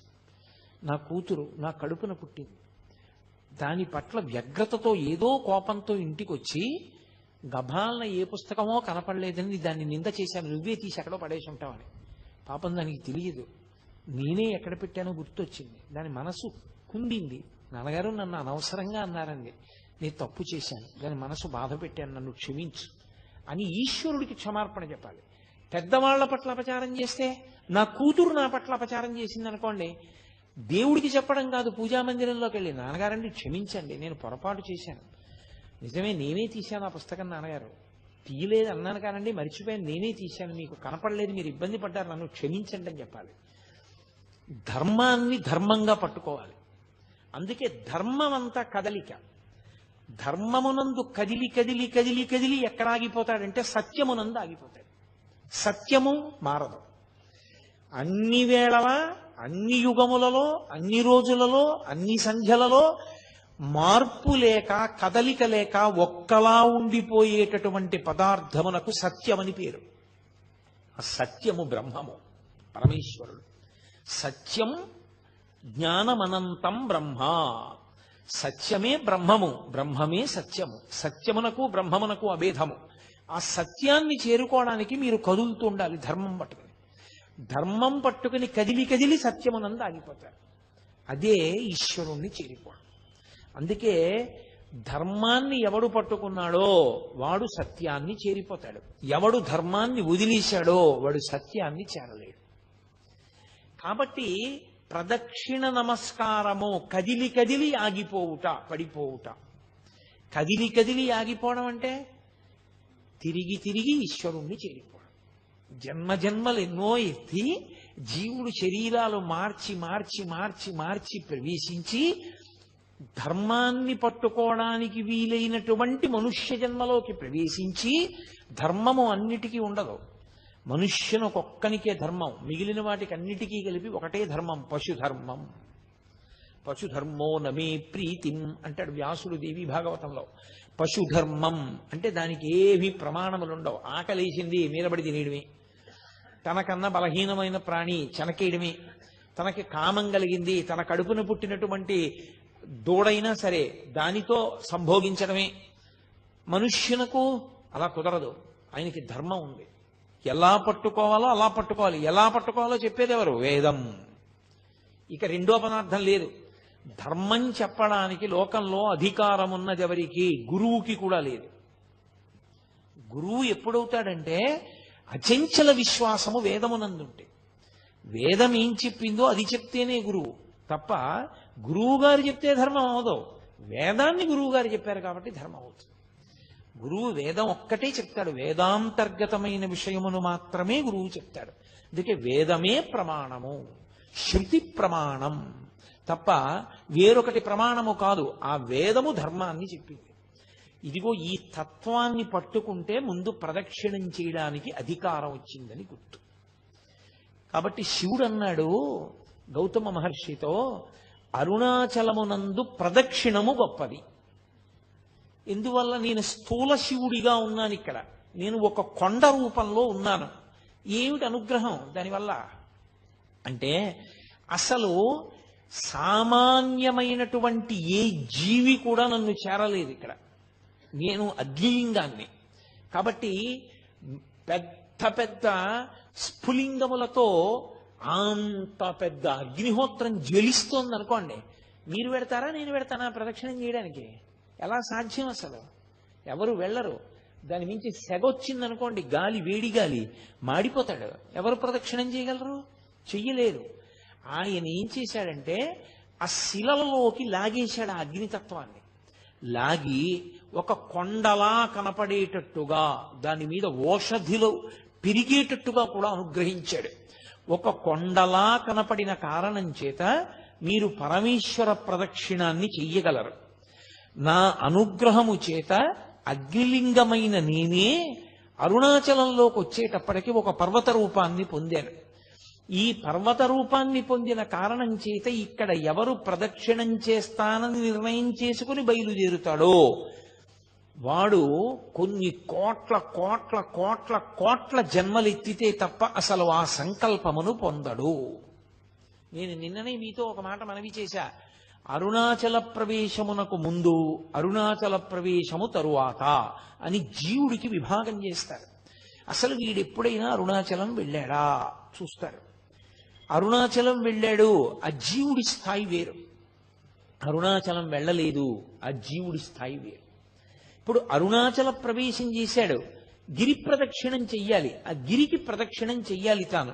నా కూతురు నా కడుపున పుట్టింది, దాని పట్ల వ్యగ్రతతో ఏదో కోపంతో ఇంటికి వచ్చి గభాలన ఏ పుస్తకమో కనపడలేదని దాన్ని నింద చేశాను, నువ్వే తీసి ఎక్కడో పడేసి ఉంటావని. పాపం దానికి తెలియదు, నేనే ఎక్కడ పెట్టానో గుర్తొచ్చింది. దాని మనసు కుండింది. నాన్నగారు నన్ను అనవసరంగా అన్నారండి, నేను తప్పు చేశాను, దాని మనసు బాధ పెట్టాను, నన్ను క్షమించు అని ఈశ్వరుడికి క్షమార్పణ చెప్పాలి. పెద్దవాళ్ల పట్ల అపచారం చేస్తే, నా కూతురు నా పట్ల అపచారం చేసింది అనుకోండి, దేవుడికి చెప్పడం కాదు, పూజా మందిరంలోకి వెళ్ళి నాన్నగారండి క్షమించండి, నేను పొరపాటు చేశాను, నిజమే నేనే తీశాను ఆ పుస్తకం, నాన్నగారు తీయలేదు అన్నాను కానండి, మర్చిపోయాను, నేనే తీశాను, మీకు కనపడలేదు, మీరు ఇబ్బంది పడ్డారు, నన్ను క్షమించండి అని చెప్పాలి. ధర్మాన్ని ధర్మంగా పట్టుకోవాలి. అందుకే ధర్మం అంతా కదలిక. ధర్మమునందు కదిలి కదిలి కదిలి కదిలి ఎక్కడ ఆగిపోతాడంటే సత్యమునందు ఆగిపోతాడు. సత్యము మారదు. అన్ని వేళల, అన్ని యుగములలో, అన్ని రోజులలో, అన్ని సంధ్యలలో మార్పు లేక, కదలిక లేక ఒక్కలా ఉండిపోయేటటువంటి పదార్థమునకు సత్యమని పేరు. ఆ సత్యము బ్రహ్మము, పరమేశ్వరుడు. సత్యం జ్ఞానమనంతం బ్రహ్మ. సత్యమే బ్రహ్మము, బ్రహ్మమే సత్యము. సత్యమునకు బ్రహ్మమునకు అభేదము. ఆ సత్యాన్ని చేరుకోవడానికి మీరు కదులుతూ ఉండాలి. ధర్మం పట్టుకుని, ధర్మం పట్టుకుని కదిలి కదిలి సత్యమునందు ఆగిపోతారు. అదే ఈశ్వరుణ్ణి చేరుకోవడం. అందుకే ధర్మాన్ని ఎవడు పట్టుకున్నాడో వాడు సత్యాన్ని చేరిపోతాడు. ఎవడు ధర్మాన్ని వదిలేశాడో వాడు సత్యాన్ని చేరలేడు. కాబట్టి ప్రదక్షిణ నమస్కారము కదిలి కదిలి ఆగిపోవుట, పడిపోవుట. కదిలి కదిలి ఆగిపోవడం అంటే తిరిగి తిరిగి ఈశ్వరుణ్ణి చేరిపోవడం. జన్మ జన్మలు ఎన్నో ఎత్తి జీవుడు శరీరాలు మార్చి మార్చి మార్చి మార్చి ప్రవేశించి ధర్మాన్ని పట్టుకోవడానికి వీలైనటువంటి మనుష్య జన్మలోకి ప్రవేశించి, ధర్మము అన్నిటికీ ఉండదు, మనుష్యునొక్కనికే ధర్మం, మిగిలిన వాటికి అన్నిటికీ కలిపి ఒకటే ధర్మం, పశుధర్మం. పశుధర్మో నమే ప్రీతిం అంటాడు వ్యాసుడు దేవి భాగవతంలో. పశుధర్మం అంటే దానికి ఏవి ప్రమాణములు ఉండవు. ఆకలేసింది మీరబడి తినేయడమే, తనకన్నా బలహీనమైన ప్రాణి చెనకేయడమే, తనకి కామం కలిగింది తన కడుపున పుట్టినటువంటి దూడైనా సరే దానితో సంభోగించడమే. మనుష్యునకు అలా కుదరదు, ఆయనకి ధర్మం ఉంది. ఎలా పట్టుకోవాలో అలా పట్టుకోవాలి. ఎలా పట్టుకోవాలో చెప్పేది ఎవరు? వేదం. ఇక రెండో పదార్థం లేదు. ధర్మం చెప్పడానికి లోకంలో అధికారం ఉన్నది ఎవరికి? గురువుకి కూడా లేదు. గురువు ఎప్పుడవుతాడంటే అచంచల విశ్వాసము వేదమునందుంటే, వేదం ఏం చెప్పిందో అది చెప్తేనే గురువు తప్ప గురువు గారు చెప్తే ధర్మం అవదు. వేదాన్ని గురువు గారు చెప్పారు కాబట్టి ధర్మం అవుతుంది. గురువు వేదం ఒక్కటే చెప్తాడు, వేదాంతర్గతమైన విషయమును మాత్రమే గురువు చెప్తాడు. అందుకే వేదమే ప్రమాణము, శృతి ప్రమాణం తప్ప వేరొకటి ప్రమాణము కాదు. ఆ వేదము ధర్మాన్ని చెప్పింది. ఇదిగో ఈ తత్వాన్ని పట్టుకుంటే ముందు ప్రదక్షిణం చేయడానికి అధికారం వచ్చిందని గుర్తు. కాబట్టి శివుడు అన్నాడు గౌతమ మహర్షితో, అరుణాచలమునందు ప్రదక్షిణము గొప్పది. ఎందువల్ల? నేను స్థూల శివుడిగా ఉన్నాను ఇక్కడ, నేను ఒక కొండ రూపంలో ఉన్నాను. ఏమిటి అనుగ్రహం దానివల్ల అంటే, అసలు సామాన్యమైనటువంటి ఏ జీవి కూడా నన్ను చేరలేదు ఇక్కడ. నేను అగ్నిలింగాన్ని కాబట్టి పెద్ద పెద్ద స్ఫులింగములతో అంత పెద్ద అగ్నిహోత్రం జ్వలిస్తోంది అనుకోండి, మీరు పెడతారా నేను పెడతానా ప్రదక్షిణం చేయడానికి? ఎలా సాధ్యం? అసలు ఎవరు వెళ్ళరు. దాని మించి సెగొచ్చిందనుకోండి, గాలి, వేడి గాలి, మాడిపోతాడు. ఎవరు ప్రదక్షిణం చేయగలరు? చెయ్యలేరు. ఆయన ఏం చేశాడంటే ఆ శిలలలోకి లాగేశాడు ఆ అగ్నితత్వాన్ని. లాగి ఒక కొండలా కనపడేటట్టుగా, దాని మీద ఓషధిలో పెరిగేటట్టుగా కూడా అనుగ్రహించాడు. ఒక కొండలా కనపడిన కారణం చేత మీరు పరమేశ్వర ప్రదక్షిణాన్ని చెయ్యగలరు. నా అనుగ్రహము చేత అగ్నిలింగమైన నేనే అరుణాచలంలోకి వచ్చేటప్పటికి ఒక పర్వత రూపాన్ని పొందారు. ఈ పర్వత రూపాన్ని పొందిన కారణం చేత ఇక్కడ ఎవరు ప్రదక్షిణం చేస్తానని నిర్ణయం చేసుకుని బయలుదేరుతాడో వాడు కొన్ని కోట్ల కోట్ల కోట్ల కోట్ల జన్మలెత్తితే తప్ప అసలు ఆ సంకల్పమును పొందడు. నేను నిన్ననే మీతో ఒక మాట మనవి చేశా. అరుణాచల ప్రవేశమునకు ముందు, అరుణాచల ప్రవేశము తరువాత అని జీవుడికి విభాగం చేస్తారు. అసలు వీడెప్పుడైనా అరుణాచలం వెళ్ళాడా చూస్తారు. అరుణాచలం వెళ్ళాడు, ఆ జీవుడి స్థాయి వేరు. అరుణాచలం వెళ్ళలేదు, ఆ జీవుడి స్థాయి వేరు. ఇప్పుడు అరుణాచల ప్రవేశం చేశాడు, గిరి ప్రదక్షిణం చెయ్యాలి, ఆ గిరికి ప్రదక్షిణం చెయ్యాలి తాను.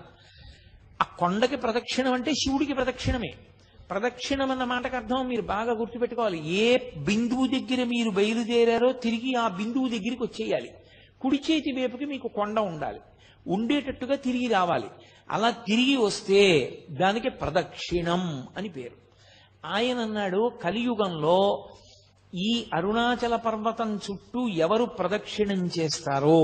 ఆ కొండకి ప్రదక్షిణం అంటే శివుడికి ప్రదక్షిణమే. ప్రదక్షిణం అన్న మాటకు అర్థం మీరు బాగా గుర్తుపెట్టుకోవాలి. ఏ బిందువు దగ్గర మీరు బయలుదేరారో తిరిగి ఆ బిందువు దగ్గరికి వచ్చేయాలి. కుడి చేతి వైపుకి మీకు కొండ ఉండాలి, ఉండేటట్టుగా తిరిగి రావాలి. అలా తిరిగి వస్తే దానికి ప్రదక్షిణం అని పేరు. ఆయన అన్నాడు, కలియుగంలో ఈ అరుణాచల పర్వతం చుట్టూ ఎవరు ప్రదక్షిణం చేస్తారో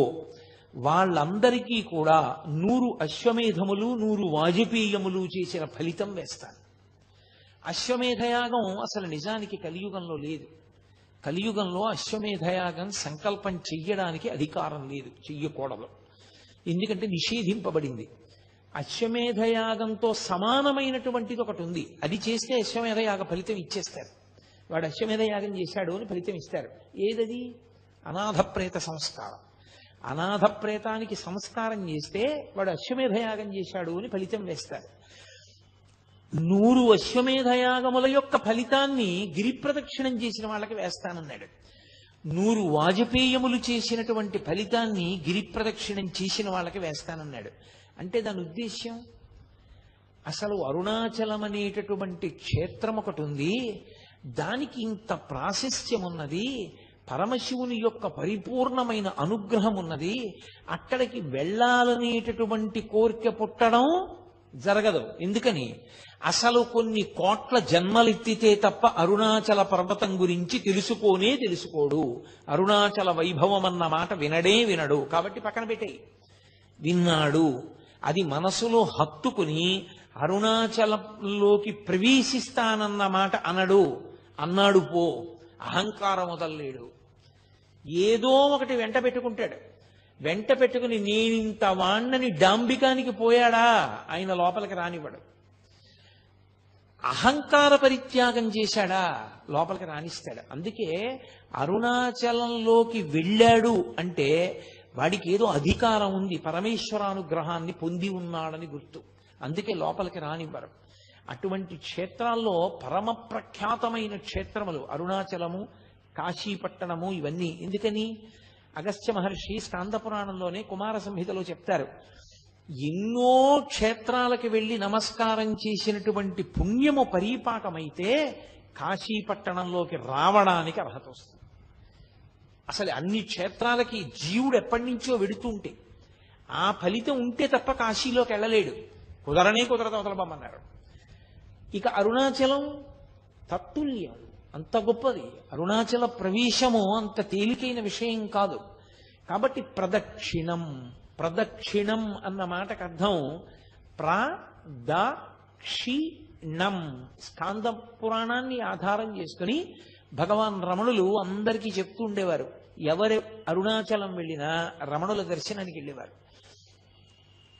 వాళ్ళందరికీ కూడా 100 అశ్వమేధములు 100 వాజపేయములు చేసిన ఫలితం వేస్తాను. అశ్వమేధయాగం అసలు నిజానికి కలియుగంలో లేదు. కలియుగంలో అశ్వమేధయాగం సంకల్పం చెయ్యడానికి అధికారం లేదు, చెయ్యకూడదు. ఎందుకంటే నిషేధింపబడింది. అశ్వమేధయాగంతో సమానమైనటువంటిది ఒకటి ఉంది, అది చేస్తే అశ్వమేధయాగ ఫలితం ఇచ్చేస్తారు. వాడు అశ్వమేధయాగం చేశాడు అని ఫలితం ఇస్తారు. ఏదది? అనాథ ప్రేత సంస్కారం. అనాథ ప్రేతానికి సంస్కారం చేస్తే వాడు అశ్వమేధయాగం చేశాడు అని ఫలితం వేస్తారు. 100 అశ్వమేధయాగముల యొక్క ఫలితాన్ని గిరి ప్రదక్షిణం చేసిన వాళ్ళకి వేస్తానన్నాడు. 100 వాజపేయములు చేసినటువంటి ఫలితాన్ని గిరి ప్రదక్షిణం చేసిన వాళ్ళకి వేస్తానన్నాడు. అంటే దాని ఉద్దేశ్యం, అసలు అరుణాచలం అనేటటువంటి క్షేత్రం ఒకటి ఉంది, దానికి ఇంత ప్రాశస్త్యం ఉన్నది, పరమశివుని యొక్క పరిపూర్ణమైన అనుగ్రహం ఉన్నది, అక్కడికి వెళ్ళాలనేటటువంటి కోరిక పుట్టడం జరగదు. ఎందుకని? అసలు కొన్ని కోట్ల జన్మలెత్తితే తప్ప అరుణాచల పర్వతం గురించి తెలుసుకోడు. అరుణాచల వైభవం అన్న మాట వినడు. కాబట్టి పక్కన పెట్టేయి. విన్నాడు, అది మనసులో హత్తుకుని అరుణాచలంలోకి ప్రవేశిస్తానన్న మాట అన్నాడు పో, అహంకారం వదల్లేడు. ఏదో ఒకటి వెంట పెట్టుకుంటాడు. వెంట పెట్టుకుని నేనింత వాణ్ణని డాంబికానికి పోయాడా ఆయన లోపలికి రానివ్వడు. అహంకార పరిత్యాగం చేశాడా లోపలికి రానిస్తాడు. అందుకే అరుణాచలంలోకి వెళ్ళాడు అంటే వాడికి ఏదో అధికారం ఉంది, పరమేశ్వరానుగ్రహాన్ని పొంది ఉన్నాడని గుర్తు. అందుకే లోపలికి రానివ్వరు. అటువంటి క్షేత్రాల్లో పరమ ప్రఖ్యాతమైన క్షేత్రములు అరుణాచలము, కాశీపట్టణము, ఇవన్నీ. ఎందుకని? అగస్త్య మహర్షి స్కాంద పురాణంలోనే కుమార సంహితలో చెప్తారు, ఎన్నో క్షేత్రాలకు వెళ్ళి నమస్కారం చేసినటువంటి పుణ్యము పరీపాకమైతే కాశీపట్టణంలోకి రావడానికి అర్హత వస్తుంది. అసలు అన్ని క్షేత్రాలకి జీవుడు ఎప్పటి నుంచో వెడుతుంటే ఆ ఫలితం ఉంటే తప్ప కాశీలోకి వెళ్ళలేడు. కుదరదు, అవతలబమ్మన్నారు. ఇక అరుణాచలం తత్తుల్యం, అంత గొప్పది. అరుణాచల ప్రవేశము అంత తేలికైన విషయం కాదు. కాబట్టి ప్రదక్షిణం అన్న మాటకు అర్థం ప్రదక్షిణం. స్కాంద పురాణాన్ని ఆధారం చేసుకుని భగవాన్ రమణులు అందరికీ చెప్తూ ఉండేవారు. ఎవరు అరుణాచలం వెళ్ళినా రమణుల దర్శనానికి వెళ్ళేవారు.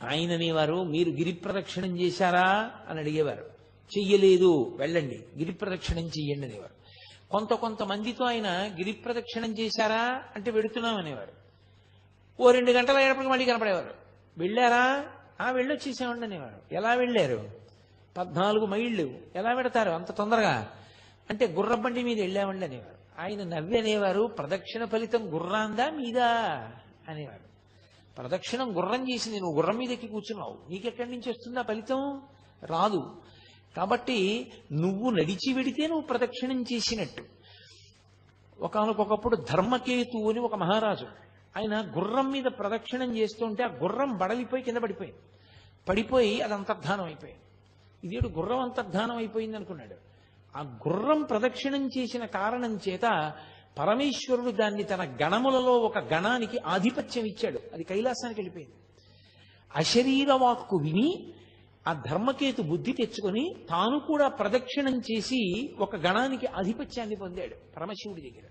ఆయన అనేవారు, మీరు గిరి ప్రదక్షిణం చేశారా అని అడిగేవారు. చెయ్యలేదు, వెళ్ళండి గిరి ప్రదక్షిణం చెయ్యండి అనేవారు. కొంతమందితో ఆయన గిరి ప్రదక్షిణం చేశారా అంటే వెడుతున్నాం అనేవారు. ఓ 2 గంటల అయ్యేటప్పటికి మళ్ళీ కనపడేవారు. వెళ్ళారా? వెళ్ళొచ్చేసామండి అనేవారు. ఎలా వెళ్ళారు? 14 మైళ్ళు. ఎలా పెడతారు అంత తొందరగా అంటే గుర్రబండి మీద వెళ్ళామండి అనేవారు. ఆయన నవ్వి అనేవారు, ప్రదక్షిణ ఫలితం గుర్రాందా మీదా అనేవారు. ప్రదక్షిణం గుర్రం చేసింది, నువ్వు గుర్రం మీద ఎక్కి కూర్చున్నావు, నీకెక్కడి నుంచి వస్తుందా ఫలితం? రాదు. కాబట్టి నువ్వు నడిచి వెడితే నువ్వు ప్రదక్షిణం చేసినట్టు. ఒకనకొకప్పుడు ధర్మకేతు అని ఒక మహారాజు, ఆయన గుర్రం మీద ప్రదక్షిణం చేస్తుంటే ఆ గుర్రం బడలిపోయి కింద పడిపోయి అది అంతర్ధానం అయిపోయింది. ఇదేడు గుర్రం అంతర్ధానం అయిపోయింది అనుకున్నాడు. ఆ గుర్రం ప్రదక్షిణం చేసిన కారణం చేత పరమేశ్వరుడు దాన్ని తన గణములలో ఒక గణానికి ఆధిపత్యం ఇచ్చాడు. అది కైలాసానికి వెళ్ళిపోయింది. అశరీర వాక్కు విని ఆ ధర్మకేతు బుద్ధి తెచ్చుకొని తాను కూడా ప్రదక్షిణం చేసి ఒక గణానికి ఆధిపత్యాన్ని పొందాడు పరమశివుడి దగ్గర.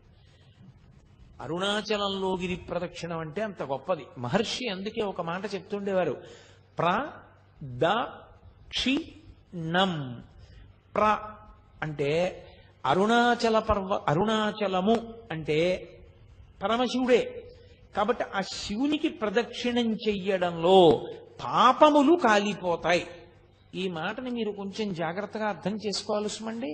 అరుణాచలంలో గిరి ప్రదక్షిణం అంటే అంత గొప్పది. మహర్షి అందుకే ఒక మాట చెప్తుండేవారు, ప్రదక్షిణం. ప్ర అంటే అరుణాచలము అంటే పరమశివుడే. కాబట్టి ఆ శివునికి ప్రదక్షిణం చెయ్యడంలో పాపములు కాలిపోతాయి. ఈ మాటని మీరు కొంచెం జాగ్రత్తగా అర్థం చేసుకోవాల్సిమండి.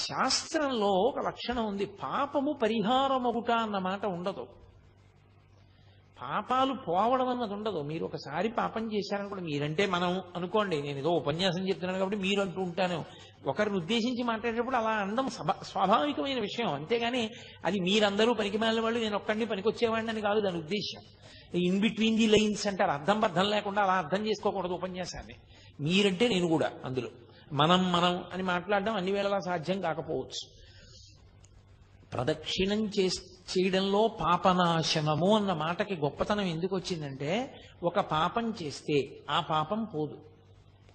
శాస్త్రంలో ఒక లక్షణం ఉంది, పాపము పరిహారమగుట అన్న మాట ఉండదు. పాపాలు పోవడం అన్నది ఉండదు. మీరు ఒకసారి పాపం చేశారనుకోండి, మీరంటే మనం అనుకోండి, నేను ఏదో ఉపన్యాసం చెప్తున్నాను కాబట్టి మీరు అంటూ ఉంటాను, ఒకరిని ఉద్దేశించి మాట్లాడేటప్పుడు అలా అనడం స్వాభావికమైన విషయం. అంతేగాని అది మీరందరూ పనికిమాలిన వాళ్ళు, నేను ఒక్కడిని పనికొచ్చేవాడిని అని కాదు దాని ఉద్దేశం. ఇన్ బిట్వీన్ ది లైన్స్ అంటారు, అర్థం బద్ధం లేకుండా అలా అర్థం చేసుకోకూడదు ఉపన్యాసాన్ని. మీరంటే నేను కూడా అందులో మనం అని మాట్లాడడం అన్ని వేళలా సాధ్యం కాకపోవచ్చు. ప్రదక్షిణం చేయడంలో పాపనాశనము అన్న మాటకి గొప్పతనం ఎందుకు వచ్చిందంటే, ఒక పాపం చేస్తే ఆ పాపం పోదు,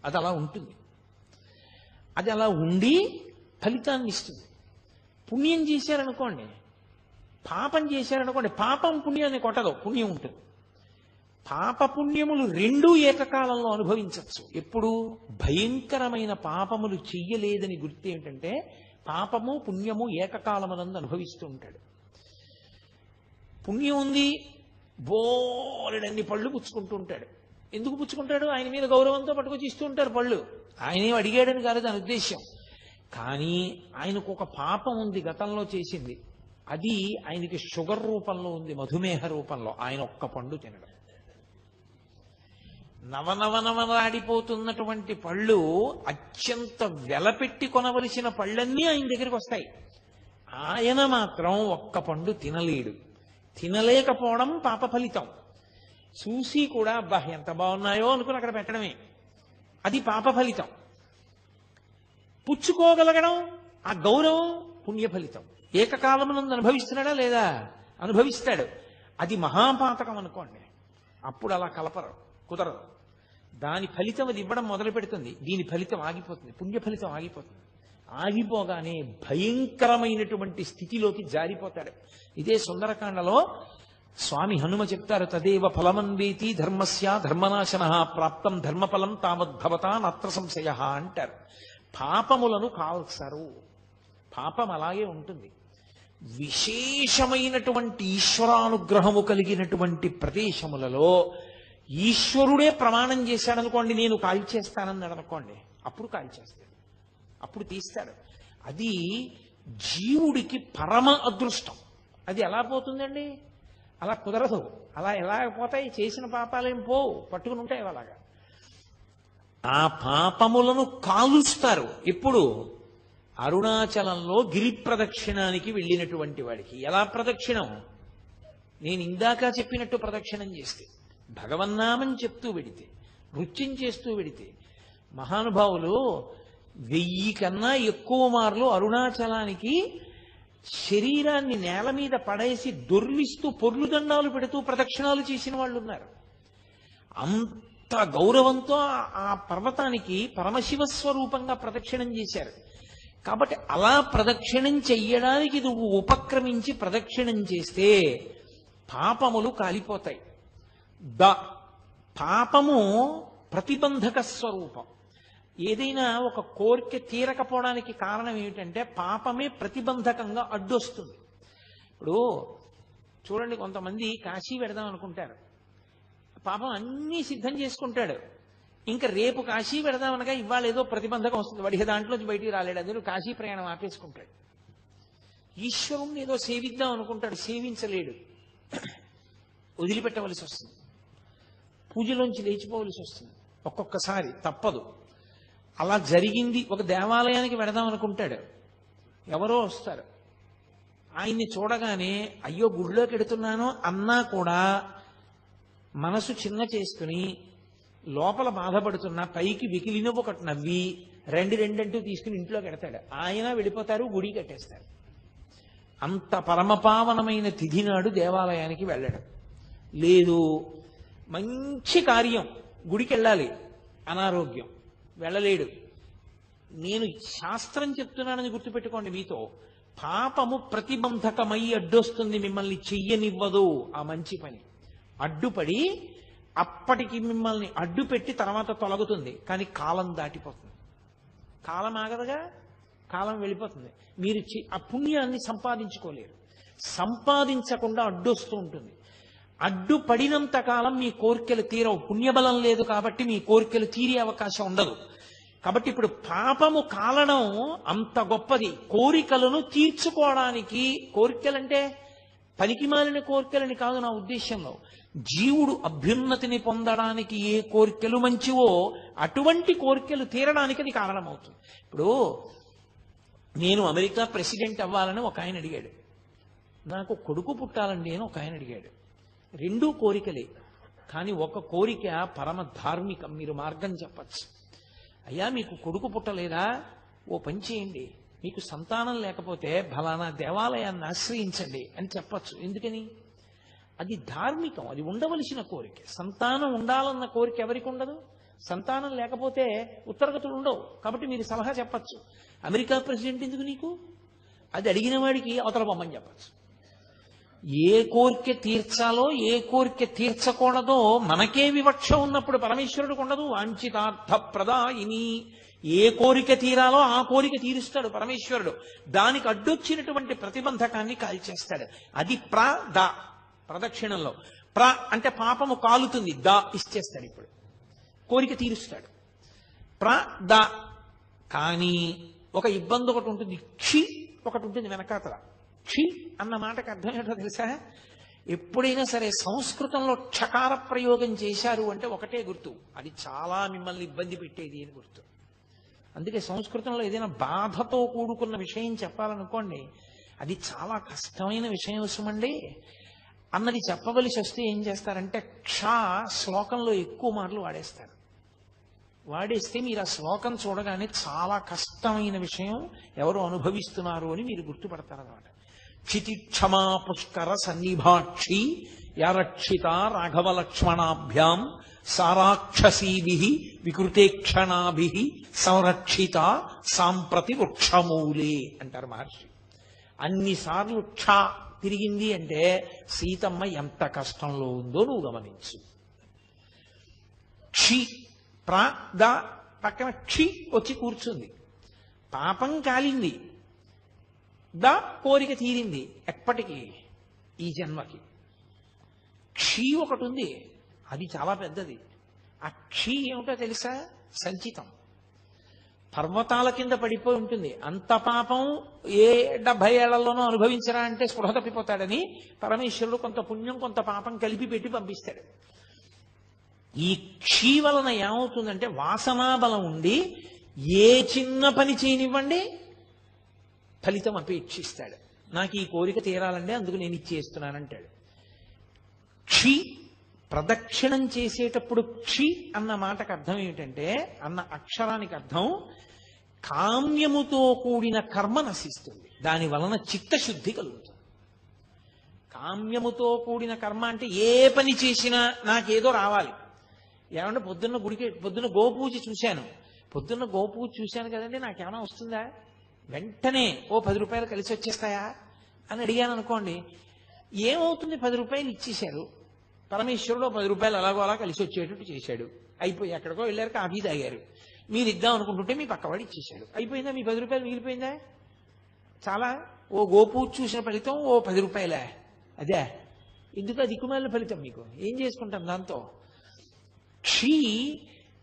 అది అలా ఉంటుంది. అది అలా ఉండి ఫలితాన్ని ఇస్తుంది. పుణ్యం చేశారనుకోండి, పాపం చేశారనుకోండి, పాపం పుణ్యాన్ని కొట్టదు, పుణ్యం ఉంటుంది. పాప పుణ్యములు రెండూ ఏకకాలంలో అనుభవించవచ్చు. ఎప్పుడు భయంకరమైన పాపములు చెయ్యలేదని గుర్తు ఏంటంటే, పాపము పుణ్యము ఏకకాలమునందు అనుభవిస్తూ ఉంటాడు. పుణ్యం ఉంది, బోలెడన్ని పళ్ళు పుచ్చుకుంటూ ఉంటాడు. ఎందుకు పుచ్చుకుంటాడు? ఆయన మీద గౌరవంతో పట్టుకొచ్చి ఇస్తూ ఉంటారు పళ్ళు. ఆయనేం అడిగాడని కాదు దాని ఉద్దేశ్యం. కానీ ఆయనకు ఒక పాపం ఉంది గతంలో చేసింది, అది ఆయనకి షుగర్ రూపంలో ఉంది, మధుమేహ రూపంలో. ఆయన ఒక్క పండు తినడం, నవనవనవలాడిపోతున్నటువంటి పళ్ళు, అత్యంత వెలపెట్టి కొనవలసిన పళ్ళన్నీ ఆయన దగ్గరికి వస్తాయి. ఆయన మాత్రం ఒక్క పండు తినలేడు. తినలేకపోవడం పాప ఫలితం. చూసి కూడా అబ్బా ఎంత బాగున్నాయో అనుకుని అక్కడ పెట్టడమే, అది పాప ఫలితం. పుచ్చుకోగలగడం, ఆ గౌరవం పుణ్య ఫలితం. ఏకకాలమునందు అనుభవిస్తున్నాడా లేదా? అనుభవిస్తాడు. అది మహాపాతకం అనుకోండి, అప్పుడు అలా కలపరు, కుదరదు. దాని ఫలితం అది ఇవ్వడం మొదలు పెడుతుంది, దీని ఫలితం ఆగిపోతుంది, పుణ్య ఫలితం ఆగిపోతుంది. ఆగిపోగానే భయంకరమైనటువంటి స్థితిలోకి జారిపోతాడు. ఇదే సుందరకాండలో స్వామి హనుమ చెప్తారు, తదేవ ఫలమన్వేతి ధర్మస్య ధర్మనాశన ప్రాప్తం ధర్మఫలం తావద్భవతా నత్ర సంశయ అంటారు. పాపములను కాల్సరు, పాపం అలాగే ఉంటుంది. విశేషమైనటువంటి ఈశ్వరానుగ్రహము కలిగినటువంటి ప్రదేశములలో ఈశ్వరుడే ప్రమాణం చేశాడనుకోండి, నేను కాల్చేస్తానన్నాడు అనుకోండి, అప్పుడు కాల్చేస్తాడు, అప్పుడు తీస్తాడు. అది జీవుడికి పరమ అదృష్టం. అది ఎలా పోతుందండి? అలా కుదరదు. అలా ఎలా పోతాయి? చేసిన పాపాలేం పోవు, పట్టుకుని ఉంటాయి అలాగా. ఆ పాపములను కాలుస్తారు. ఎప్పుడు? అరుణాచలంలో గిరి ప్రదక్షిణానికి వెళ్ళినటువంటి వాడికి. ఎలా ప్రదక్షిణం? నేను ఇందాక చెప్పినట్టు ప్రదక్షిణం చేస్తే, భగవన్నామం చెప్తూ వెడితే, నృత్యం చేస్తూ వెడితే, మహానుభావులు 1000 కన్నా ఎక్కువ మార్లు అరుణాచలానికి శరీరాన్ని నేల మీద పడేసి దొర్లిస్తూ పొర్లు దండాలు పెడుతూ ప్రదక్షిణాలు చేసిన వాళ్ళు ఉన్నారు. అంత గౌరవంతో ఆ పర్వతానికి పరమశివ స్వరూపంగా ప్రదక్షిణం చేశారు. కాబట్టి అలా ప్రదక్షిణం చెయ్యడానికి నువ్వు ఉపక్రమించి ప్రదక్షిణం చేస్తే పాపములు కాలిపోతాయి. పాపము ప్రతిబంధక స్వరూపం. ఏదైనా ఒక కోరిక తీరకపోవడానికి కారణం ఏమిటంటే పాపమే ప్రతిబంధకంగా అడ్డొస్తుంది. ఇప్పుడు చూడండి, కొంతమంది కాశీ వెడదాం అనుకుంటారు, పాపం అన్నీ సిద్ధం చేసుకుంటాడు, ఇంకా రేపు కాశీ వెడదామనగా ఇవాళ ఏదో ప్రతిబంధకం వస్తుంది, వాడికి దాంట్లోంచి బయటికి రాలేడు, అందులో కాశీ ప్రయాణం ఆపేసుకుంటాడు. ఈశ్వరుణ్ణి ఏదో సేవిద్దాం అనుకుంటాడు, సేవించలేడు, వదిలిపెట్టవలసి వస్తుంది, పూజలోంచి లేచిపోవలసి వస్తుంది, ఒక్కొక్కసారి తప్పదు. అలా జరిగింది. ఒక దేవాలయానికి వెడదాం అనుకుంటాడు, ఎవరో వస్తారు, ఆయన్ని చూడగానే అయ్యో గుడిలోకి వెడుతున్నాను అన్నా కూడా మనసు చిన్న చేసుకుని లోపల బాధపడుతున్నా పైకి వెకిలిన ఒకటి నవ్వి రెండంటూ తీసుకుని ఇంట్లోకి వెడతాడు. ఆయన వెళ్ళిపోతారు, గుడి కట్టేస్తారు. అంత పరమపావనమైన తిథి నాడు దేవాలయానికి వెళ్ళడం లేదు. మంచి కార్యం, గుడికి వెళ్ళాలి, అనారోగ్యం, వెళ్ళలేడు. నేను శాస్త్రం చెప్తున్నానని గుర్తుపెట్టుకోండి. మీతో పాపము ప్రతిబంధకమై అడ్డొస్తుంది, మిమ్మల్ని చెయ్యనివ్వదు. ఆ మంచి పని అడ్డుపడి అప్పటికి మిమ్మల్ని అడ్డు పెట్టి తర్వాత తొలగుతుంది. కానీ కాలం దాటిపోతుంది. కాలం ఆగదుగా, కాలం వెళ్ళిపోతుంది. మీరు ఆ పుణ్యాన్ని సంపాదించుకోలేరు. సంపాదించకుండా అడ్డొస్తూ ఉంటుంది. అడ్డుపడినంత కాలం మీ కోరికలు తీరవు. పుణ్యబలం లేదు కాబట్టి మీ కోరికలు తీరే అవకాశం ఉండదు. కాబట్టి ఇప్పుడు పాపము కాలడం అంత గొప్పది. కోరికలను తీర్చుకోవడానికి, కోరికలంటే పనికి మాలిన కోరికలని కాదు నా ఉద్దేశంలో, జీవుడు అభ్యున్నతిని పొందడానికి ఏ కోరికలు మంచివో అటువంటి కోరికలు తీరడానికి అది కారణమవుతుంది. ఇప్పుడు నేను అమెరికా ప్రెసిడెంట్ అవ్వాలని ఒక ఆయన అడిగాడు. నాకు కొడుకు పుట్టాలండి అని ఒక ఆయన అడిగాడు. రెండూ కోరికలే, కానీ ఒక కోరిక పరమ ధార్మికం. మీరు మార్గం చెప్పచ్చు. అయ్యా మీకు కొడుకు పుట్టలేదా, ఓ పని చేయండి, మీకు సంతానం లేకపోతే ఫలానా దేవాలయాన్ని ఆశ్రయించండి అని చెప్పచ్చు. ఎందుకని? అది ధార్మికం, అది ఉండవలసిన కోరిక. సంతానం ఉండాలన్న కోరిక ఎవరికి ఉండదు? సంతానం లేకపోతే ఉత్తరగతులు ఉండవు. కాబట్టి మీరు సలహా చెప్పచ్చు. అమెరికా ప్రెసిడెంట్ ఎందుకు నీకు? అది అడిగిన వాడికి అవతల పొమ్మని చెప్పచ్చు. ఏ కోరిక తీర్చాలో ఏ కోరిక తీర్చకూడదో మనకే వివక్ష ఉన్నప్పుడు పరమేశ్వరుడికి ఉండదు. వాంఛితార్థ ప్రదాయిని, ఏ కోరిక తీరాలో ఆ కోరిక తీరుస్తాడు పరమేశ్వరుడు. దానికి అడ్డొచ్చినటువంటి ప్రతిబంధకాన్ని కాల్చేస్తాడు. అది ప్రదక్షిణంలో అంటే పాపము కాలుతుంది, ఇచ్చేస్తాడు. ఇప్పుడు కోరిక తీరుస్తాడు. కానీ ఒక ఇబ్బంది ఒకటి ఉంటుంది, ఒకటి ఉంటుంది వెనకాతల. అన్న మాటకు అర్థం ఏంటో తెలుసా? ఎప్పుడైనా సరే సంస్కృతంలో క్షకార ప్రయోగం చేశారు అంటే ఒకటే గుర్తు, అది చాలా మిమ్మల్ని ఇబ్బంది పెట్టేది అని గుర్తు. అందుకే సంస్కృతంలో ఏదైనా బాధతో కూడుకున్న విషయం చెప్పాలనుకోండి, అది చాలా కష్టమైన విషయం అవసరమండి అన్నది చెప్పవలసి వస్తే ఏం చేస్తారంటే శ్లోకంలో ఎక్కువ మార్లు వాడేస్తే మీరు ఆ శ్లోకం చూడగానే చాలా కష్టమైన విషయం ఎవరు అనుభవిస్తున్నారు అని మీరు గుర్తుపడతారన్నమాట. క్షితిక్షమా పుష్కర సన్నిభాక్షి యారక్షిత రాఘవ లక్ష్మణాభ్యాం సారాక్షసీభి వికృతేక్షణాభి సంరక్షిత సాంప్రతి వృక్షమూలే అంటారు మహర్షి. అన్నిసార్లు తిరిగింది అంటే సీతమ్మ ఎంత కష్టంలో ఉందో నువ్వు గమనించు. పక్కన వచ్చి కూర్చుంది. పాపం కాలింది, కోరిక తీరింది. ఎప్పటికీ? ఈ జన్మకి. ఒకటి ఉంది, అది చాలా పెద్దది. ఆ ఏమిటో తెలుసా? సంచితం. పర్వతాల కింద పడిపోయి ఉంటుంది. అంత పాపం ఏ 70 ఏళ్లలోనూ అనుభవించరా అంటే స్పృహ తప్పిపోతాడని పరమేశ్వరుడు కొంత పుణ్యం కొంత పాపం కలిపి పెట్టి పంపిస్తాడు. ఈ వలన ఏమవుతుందంటే వాసనాబలం ఉండి ఏ చిన్న పని చేయనివ్వండి ఫలితం అపేక్షిస్తాడు. నాకు ఈ కోరిక తీరాలంటే అందుకు నేను ఇచ్చేస్తున్నానంటాడు. ప్రదక్షిణం చేసేటప్పుడు అన్న మాటకు అర్థం ఏమిటంటే, అన్న అక్షరానికి అర్థం కామ్యముతో కూడిన కర్మ నశిస్తుంది, దాని వలన చిత్తశుద్ధి కలుగుతుంది. కామ్యముతో కూడిన కర్మ అంటే ఏ పని చేసినా నాకేదో రావాలి. ఏమంటే పొద్దున్న గోపూజ చూశాను కదండి, నాకేమైనా వస్తుందా? వెంటనే ఓ 10 రూపాయలు కలిసి వచ్చేస్తాయా అని అడిగాను అనుకోండి, ఏమవుతుంది? 10 రూపాయలు ఇచ్చేశారు, పరమేశ్వరుడు 10 రూపాయలు అలాగో అలా కలిసి వచ్చేటట్టు చేశాడు. అయిపోయి ఎక్కడికో వెళ్ళారు, కాఫీ తాగారు, మీరు ఇద్దాం అనుకుంటుంటే మీ పక్కవాడు ఇచ్చేశాడు. అయిపోయిందా? మీ 10 రూపాయలు మిగిలిపోయిందా? చాలా. ఓ గోపూజ చూసిన ఫలితం ఓ 10 రూపాయలే. అదే ఎందుకు ఆ దిక్కుమాలిన ఫలితం? మీకు ఏం చేసుకుంటాం దాంతో?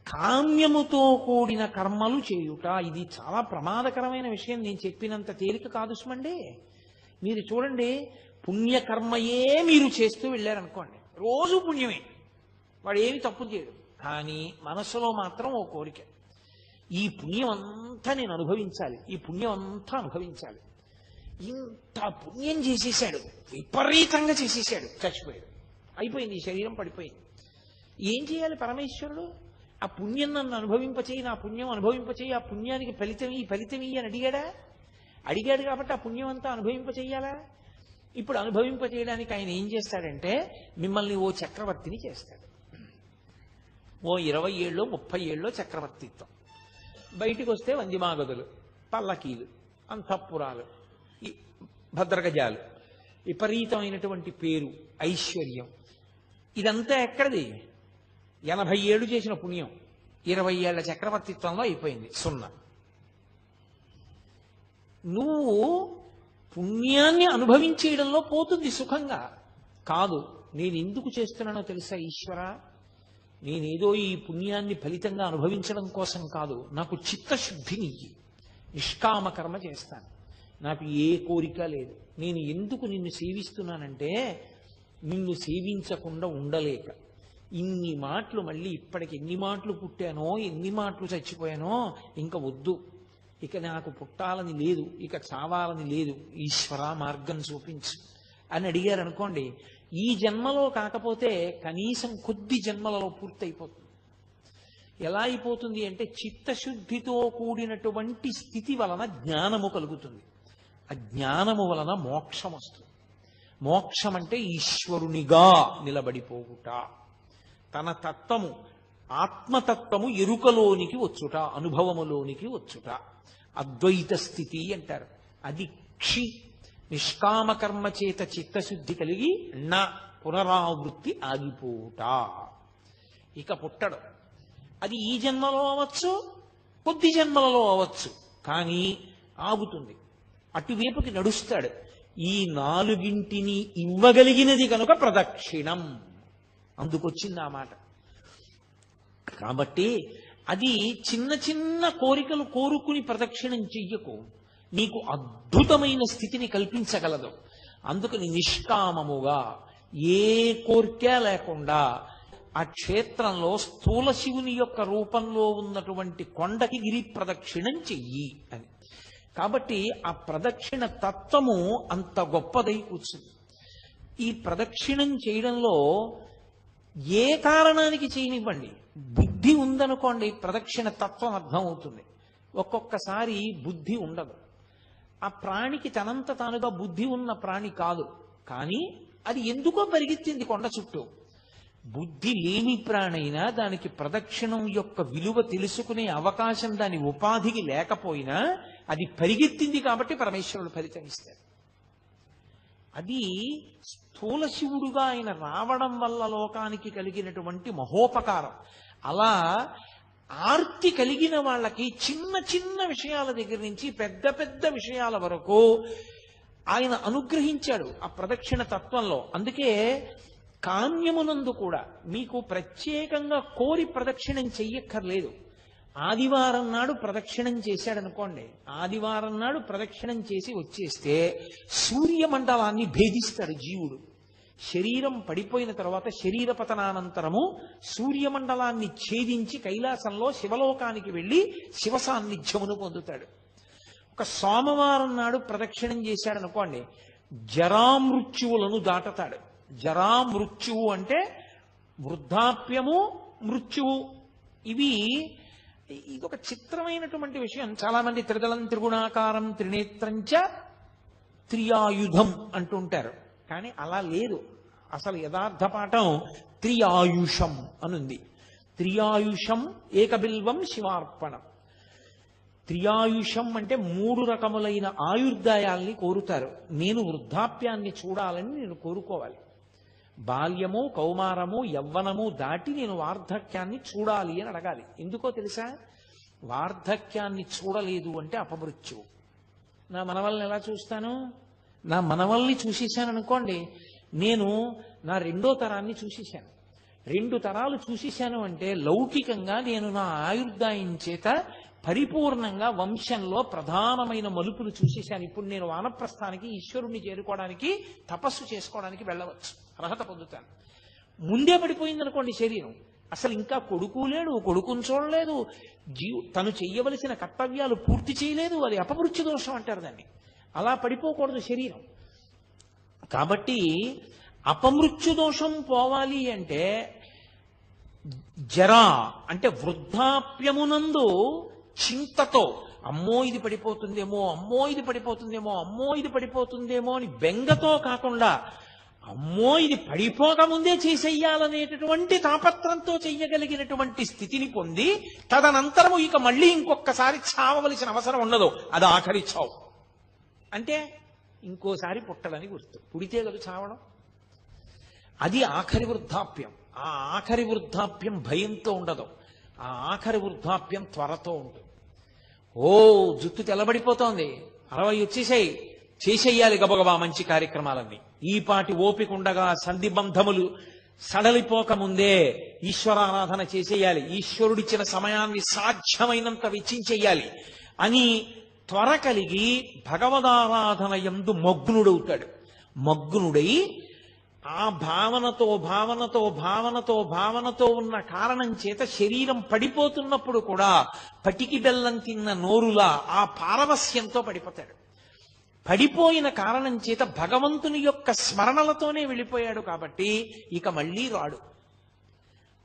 కామ్యముతో కూడిన కర్మలు చేయుట, ఇది చాలా ప్రమాదకరమైన విషయం. నేను చెప్పినంత తేలిక కాదు సుమండి. మీరు చూడండి, పుణ్యకర్మయే మీరు చేస్తూ వెళ్ళారనుకోండి, రోజు పుణ్యమే, వాడు ఏమి తప్పు చేయడు. కానీ మనసులో మాత్రం ఓ కోరిక, ఈ పుణ్యం అంతా నేను అనుభవించాలి, ఈ పుణ్యం అంతా అనుభవించాలి. ఇంత పుణ్యం చేసేసాడు, విపరీతంగా చేసేసాడు, చచ్చిపోయాడు, అయిపోయింది, ఈ శరీరం పడిపోయింది. ఏం చేయాలి పరమేశ్వరుడు? ఆ పుణ్యం నన్ను అనుభవింపచేయి, నా పుణ్యం అనుభవింపచేయి, ఆ పుణ్యానికి ఫలితం ఈ అని అడిగాడా? అడిగాడు కాబట్టి ఆ పుణ్యం అంతా అనుభవింప చెయ్యాలా? ఇప్పుడు అనుభవింప చేయడానికి ఆయన ఏం చేస్తాడంటే మిమ్మల్ని ఓ చక్రవర్తిని చేస్తాడు. ఓ 20 ఏళ్ళో 30 ఏళ్ళో చక్రవర్తిత్వం. బయటికి వస్తే వందిమాగదులు, పల్లకీలు, అంతఃపురాలు, భద్రగజాలు, విపరీతమైనటువంటి పేరు, ఐశ్వర్యం. ఇదంతా ఎక్కడిది? 80 ఏళ్ళు చేసిన పుణ్యం 20 ఏళ్ల చక్రవర్తిత్వంలో అయిపోయింది, సున్నా. నువ్వు పుణ్యాన్ని అనుభవించేయడంలో పోతుంది సుఖంగా. కాదు, నేను ఎందుకు చేస్తున్నానో తెలుసా ఈశ్వర? నేనేదో ఈ పుణ్యాన్ని ఫలితంగా అనుభవించడం కోసం కాదు, నాకు చిత్తశుద్ధిని నిష్కామ కర్మ చేస్తాను, నాకు ఏ కోరిక లేదు. నేను ఎందుకు నిన్ను సేవిస్తున్నానంటే నిన్ను సేవించకుండా ఉండలేక. ఇన్ని మాటలు మళ్ళీ ఇప్పటికి ఎన్ని మాటలు పుట్టానో, ఎన్ని మాటలు చచ్చిపోయానో, ఇంకా వద్దు, ఇక నాకు పుట్టాలని లేదు, ఇక చావాలని లేదు, ఈశ్వర మార్గం చూపించు అని అడిగారు అనుకోండి, ఈ జన్మలో కాకపోతే కనీసం కొద్ది జన్మలలో పూర్తయిపోతుంది. ఎలా అయిపోతుంది అంటే చిత్తశుద్ధితో కూడినటువంటి స్థితి వలన జ్ఞానము కలుగుతుంది. ఆ జ్ఞానము వలన మోక్షం వస్తుంది. మోక్షం అంటే ఈశ్వరునిగా నిలబడిపోవుట, తన తత్వము ఆత్మతత్వము ఎరుకలోనికి వచ్చుట, అనుభవములోనికి వచ్చుట, అద్వైత స్థితి అంటారు. అది క్షి నిష్కామకర్మ చేత చిత్తశుద్ధి కలిగి నా పునరావృత్తి ఆగిపోవుట. ఇక పుట్టడు. అది ఈ జన్మలో అవ్వచ్చు, కొద్ది జన్మలలో అవ్వచ్చు, కానీ ఆగుతుంది, అటువైపుకి నడుస్తాడు. ఈ నాలుగింటిని ఇవ్వగలిగినది కనుక ప్రదక్షిణం, అందుకొచ్చింది ఆ మాట. కాబట్టి అది చిన్న చిన్న కోరికలు కోరుకుని ప్రదక్షిణం చెయ్యకు, నీకు అద్భుతమైన స్థితిని కల్పించగలదు. అందుకని నిష్కామముగా ఏ కోరిక లేకుండా ఆ క్షేత్రంలో స్థూల శివుని యొక్క రూపంలో ఉన్నటువంటి కొండకి గిరి ప్రదక్షిణం చెయ్యి అని. కాబట్టి ఆ ప్రదక్షిణ తత్వము అంత గొప్పదై కూర్చుంది. ఈ ప్రదక్షిణం చేయడంలో ఏ కారణానికి చేయనివ్వండి, బుద్ధి ఉందనుకోండి ప్రదక్షిణ తత్వం అర్థమవుతుంది. ఒక్కొక్కసారి బుద్ధి ఉండదు. ఆ ప్రాణికి తనంత తానుగా బుద్ధి ఉన్న ప్రాణి కాదు, కానీ అది ఎందుకో పరిగెత్తింది కొండ చుట్టూ. బుద్ధి లేని ప్రాణైనా దానికి ప్రదక్షిణం యొక్క విలువ తెలుసుకునే అవకాశం దాని ఉపాధికి లేకపోయినా అది పరిగెత్తింది కాబట్టి పరమేశ్వరుడు ఫలితం ఇస్తాడు. అది స్థూల శివుడుగా ఆయన రావడం వల్ల లోకానికి కలిగినటువంటి మహోపకారం. అలా ఆర్తి కలిగిన వాళ్ళకి చిన్న చిన్న విషయాల దగ్గర నుంచి పెద్ద పెద్ద విషయాల వరకు ఆయన అనుగ్రహించాడు ఆ ప్రదక్షిణ తత్వంలో. అందుకే కామ్యమునందు కూడా మీకు ప్రత్యేకంగా కోరి ప్రదక్షిణం చెయ్యక్కర్లేదు. ఆదివారం నాడు ప్రదక్షిణం చేశాడనుకోండి, ఆదివారం నాడు ప్రదక్షిణం చేసి వచ్చేస్తే సూర్యమండలాన్ని భేదిస్తాడు జీవుడు. శరీరం పడిపోయిన తర్వాత శరీర పతనానంతరము సూర్యమండలాన్ని ఛేదించి కైలాసంలో శివలోకానికి వెళ్ళి శివ సాన్నిధ్యమును పొందుతాడు. ఒక సోమవారం నాడు ప్రదక్షిణం చేశాడనుకోండి, జరామృత్యువులను దాటతాడు. జరామృత్యువు అంటే వృద్ధాప్యము, మృత్యువు. ఇదొక చిత్రమైనటువంటి విషయం. చాలా మంది త్రిదళం త్రిగుణాకారం త్రినేత్రంచ త్రియాయుధం అంటుంటారు, కానీ అలా లేదు. అసలు యథార్థ పాఠం త్రియాయుషం అనుంది. త్రియాయుషం ఏకబిల్వం శివార్పణం. త్రియాయుషం అంటే 3 రకములైన ఆయుర్దాయాల్ని కోరుతారు. నేను వృద్ధాప్యాన్ని చూడాలని నేను కోరుకోవాలి. బాల్యము, కౌమారము, యవ్వనము దాటి నేను వార్ధక్యాన్ని చూడాలి అని అడగాలి. ఎందుకో తెలుసా? వార్ధక్యాన్ని చూడలేదు అంటే అపమృత్యువు. నా మనవల్ని ఎలా చూస్తాను? నా మనవల్ని చూసేశాను అనుకోండి, నేను నా 2వ తరాన్ని చూసేశాను. 2 తరాలు చూసేశాను అంటే లౌకికంగా నేను నా ఆయుర్దాయం చేత పరిపూర్ణంగా వంశంలో ప్రధానమైన మలుపులు చూసేశాను. ఇప్పుడు నేను వానప్రస్థానికి, ఈశ్వరుణ్ణి చేరుకోవడానికి, తపస్సు చేసుకోవడానికి వెళ్ళవచ్చు, అర్హత పొందుతాను. ముందే పడిపోయిందనుకోండి శరీరం, అసలు ఇంకా కొడుకు లేడు, కొడుకుని చూడలేదు, తను చెయ్యవలసిన కర్తవ్యాలు పూర్తి చేయలేదు, అది అపమృత్యు దోషం అంటారు దాన్ని. అలా పడిపోకూడదు శరీరం. కాబట్టి అపమృత్యు దోషం పోవాలి అంటే జరా అంటే వృద్ధాప్యమునందు చింతతో అమ్మో ఇది పడిపోతుందేమో, అమ్మో ఇది పడిపోతుందేమో, అమ్మో ఇది పడిపోతుందేమో అని బెంగతో కాకుండా అమ్మో ఇది పడిపోకముందే చేసేయాలనేటటువంటి తాపత్రంతో చెయ్యగలిగినటువంటి స్థితిని పొంది తదనంతరము ఇక మళ్ళీ ఇంకొకసారి చావవలసిన అవసరం ఉండదు. అది ఆఖరి చావు. అంటే ఇంకోసారి పుట్టలని గుర్తు. పుడితే కదా చావడం. అది ఆఖరి వృద్ధాప్యం. ఆ ఆఖరి వృద్ధాప్యం భయంతో ఉండదు. ఆ ఆఖరి వృద్ధాప్యం త్వరతో ఉంటుంది. ఓ జుట్టు తెల్లబడిపోతోంది, 60 వచ్చేసాయి, చేసేయాలి గబగబా మంచి కార్యక్రమాలన్నీ. ఈ పాటి ఓపిక ఉండగా సంధిబంధములు సడలిపోకముందే ఈశ్వరారాధన చేసేయాలి, ఈశ్వరుడిచ్చిన సమయాన్ని సాధ్యమైనంత వెచ్చించేయాలి అని త్వర కలిగి భగవదారాధన యందు మగ్నుడవుతాడు. మగ్నుడై ఆ భావనతో భావనతో భావనతో భావనతో ఉన్న కారణం చేత శరీరం పడిపోతున్నప్పుడు కూడా పటికి బెల్లం తిన్న నోరులా ఆ పారవస్యంతో పడిపోతాడు. పడిపోయిన కారణం చేత భగవంతుని యొక్క స్మరణలతోనే వెళ్ళిపోయాడు కాబట్టి ఇక మళ్ళీ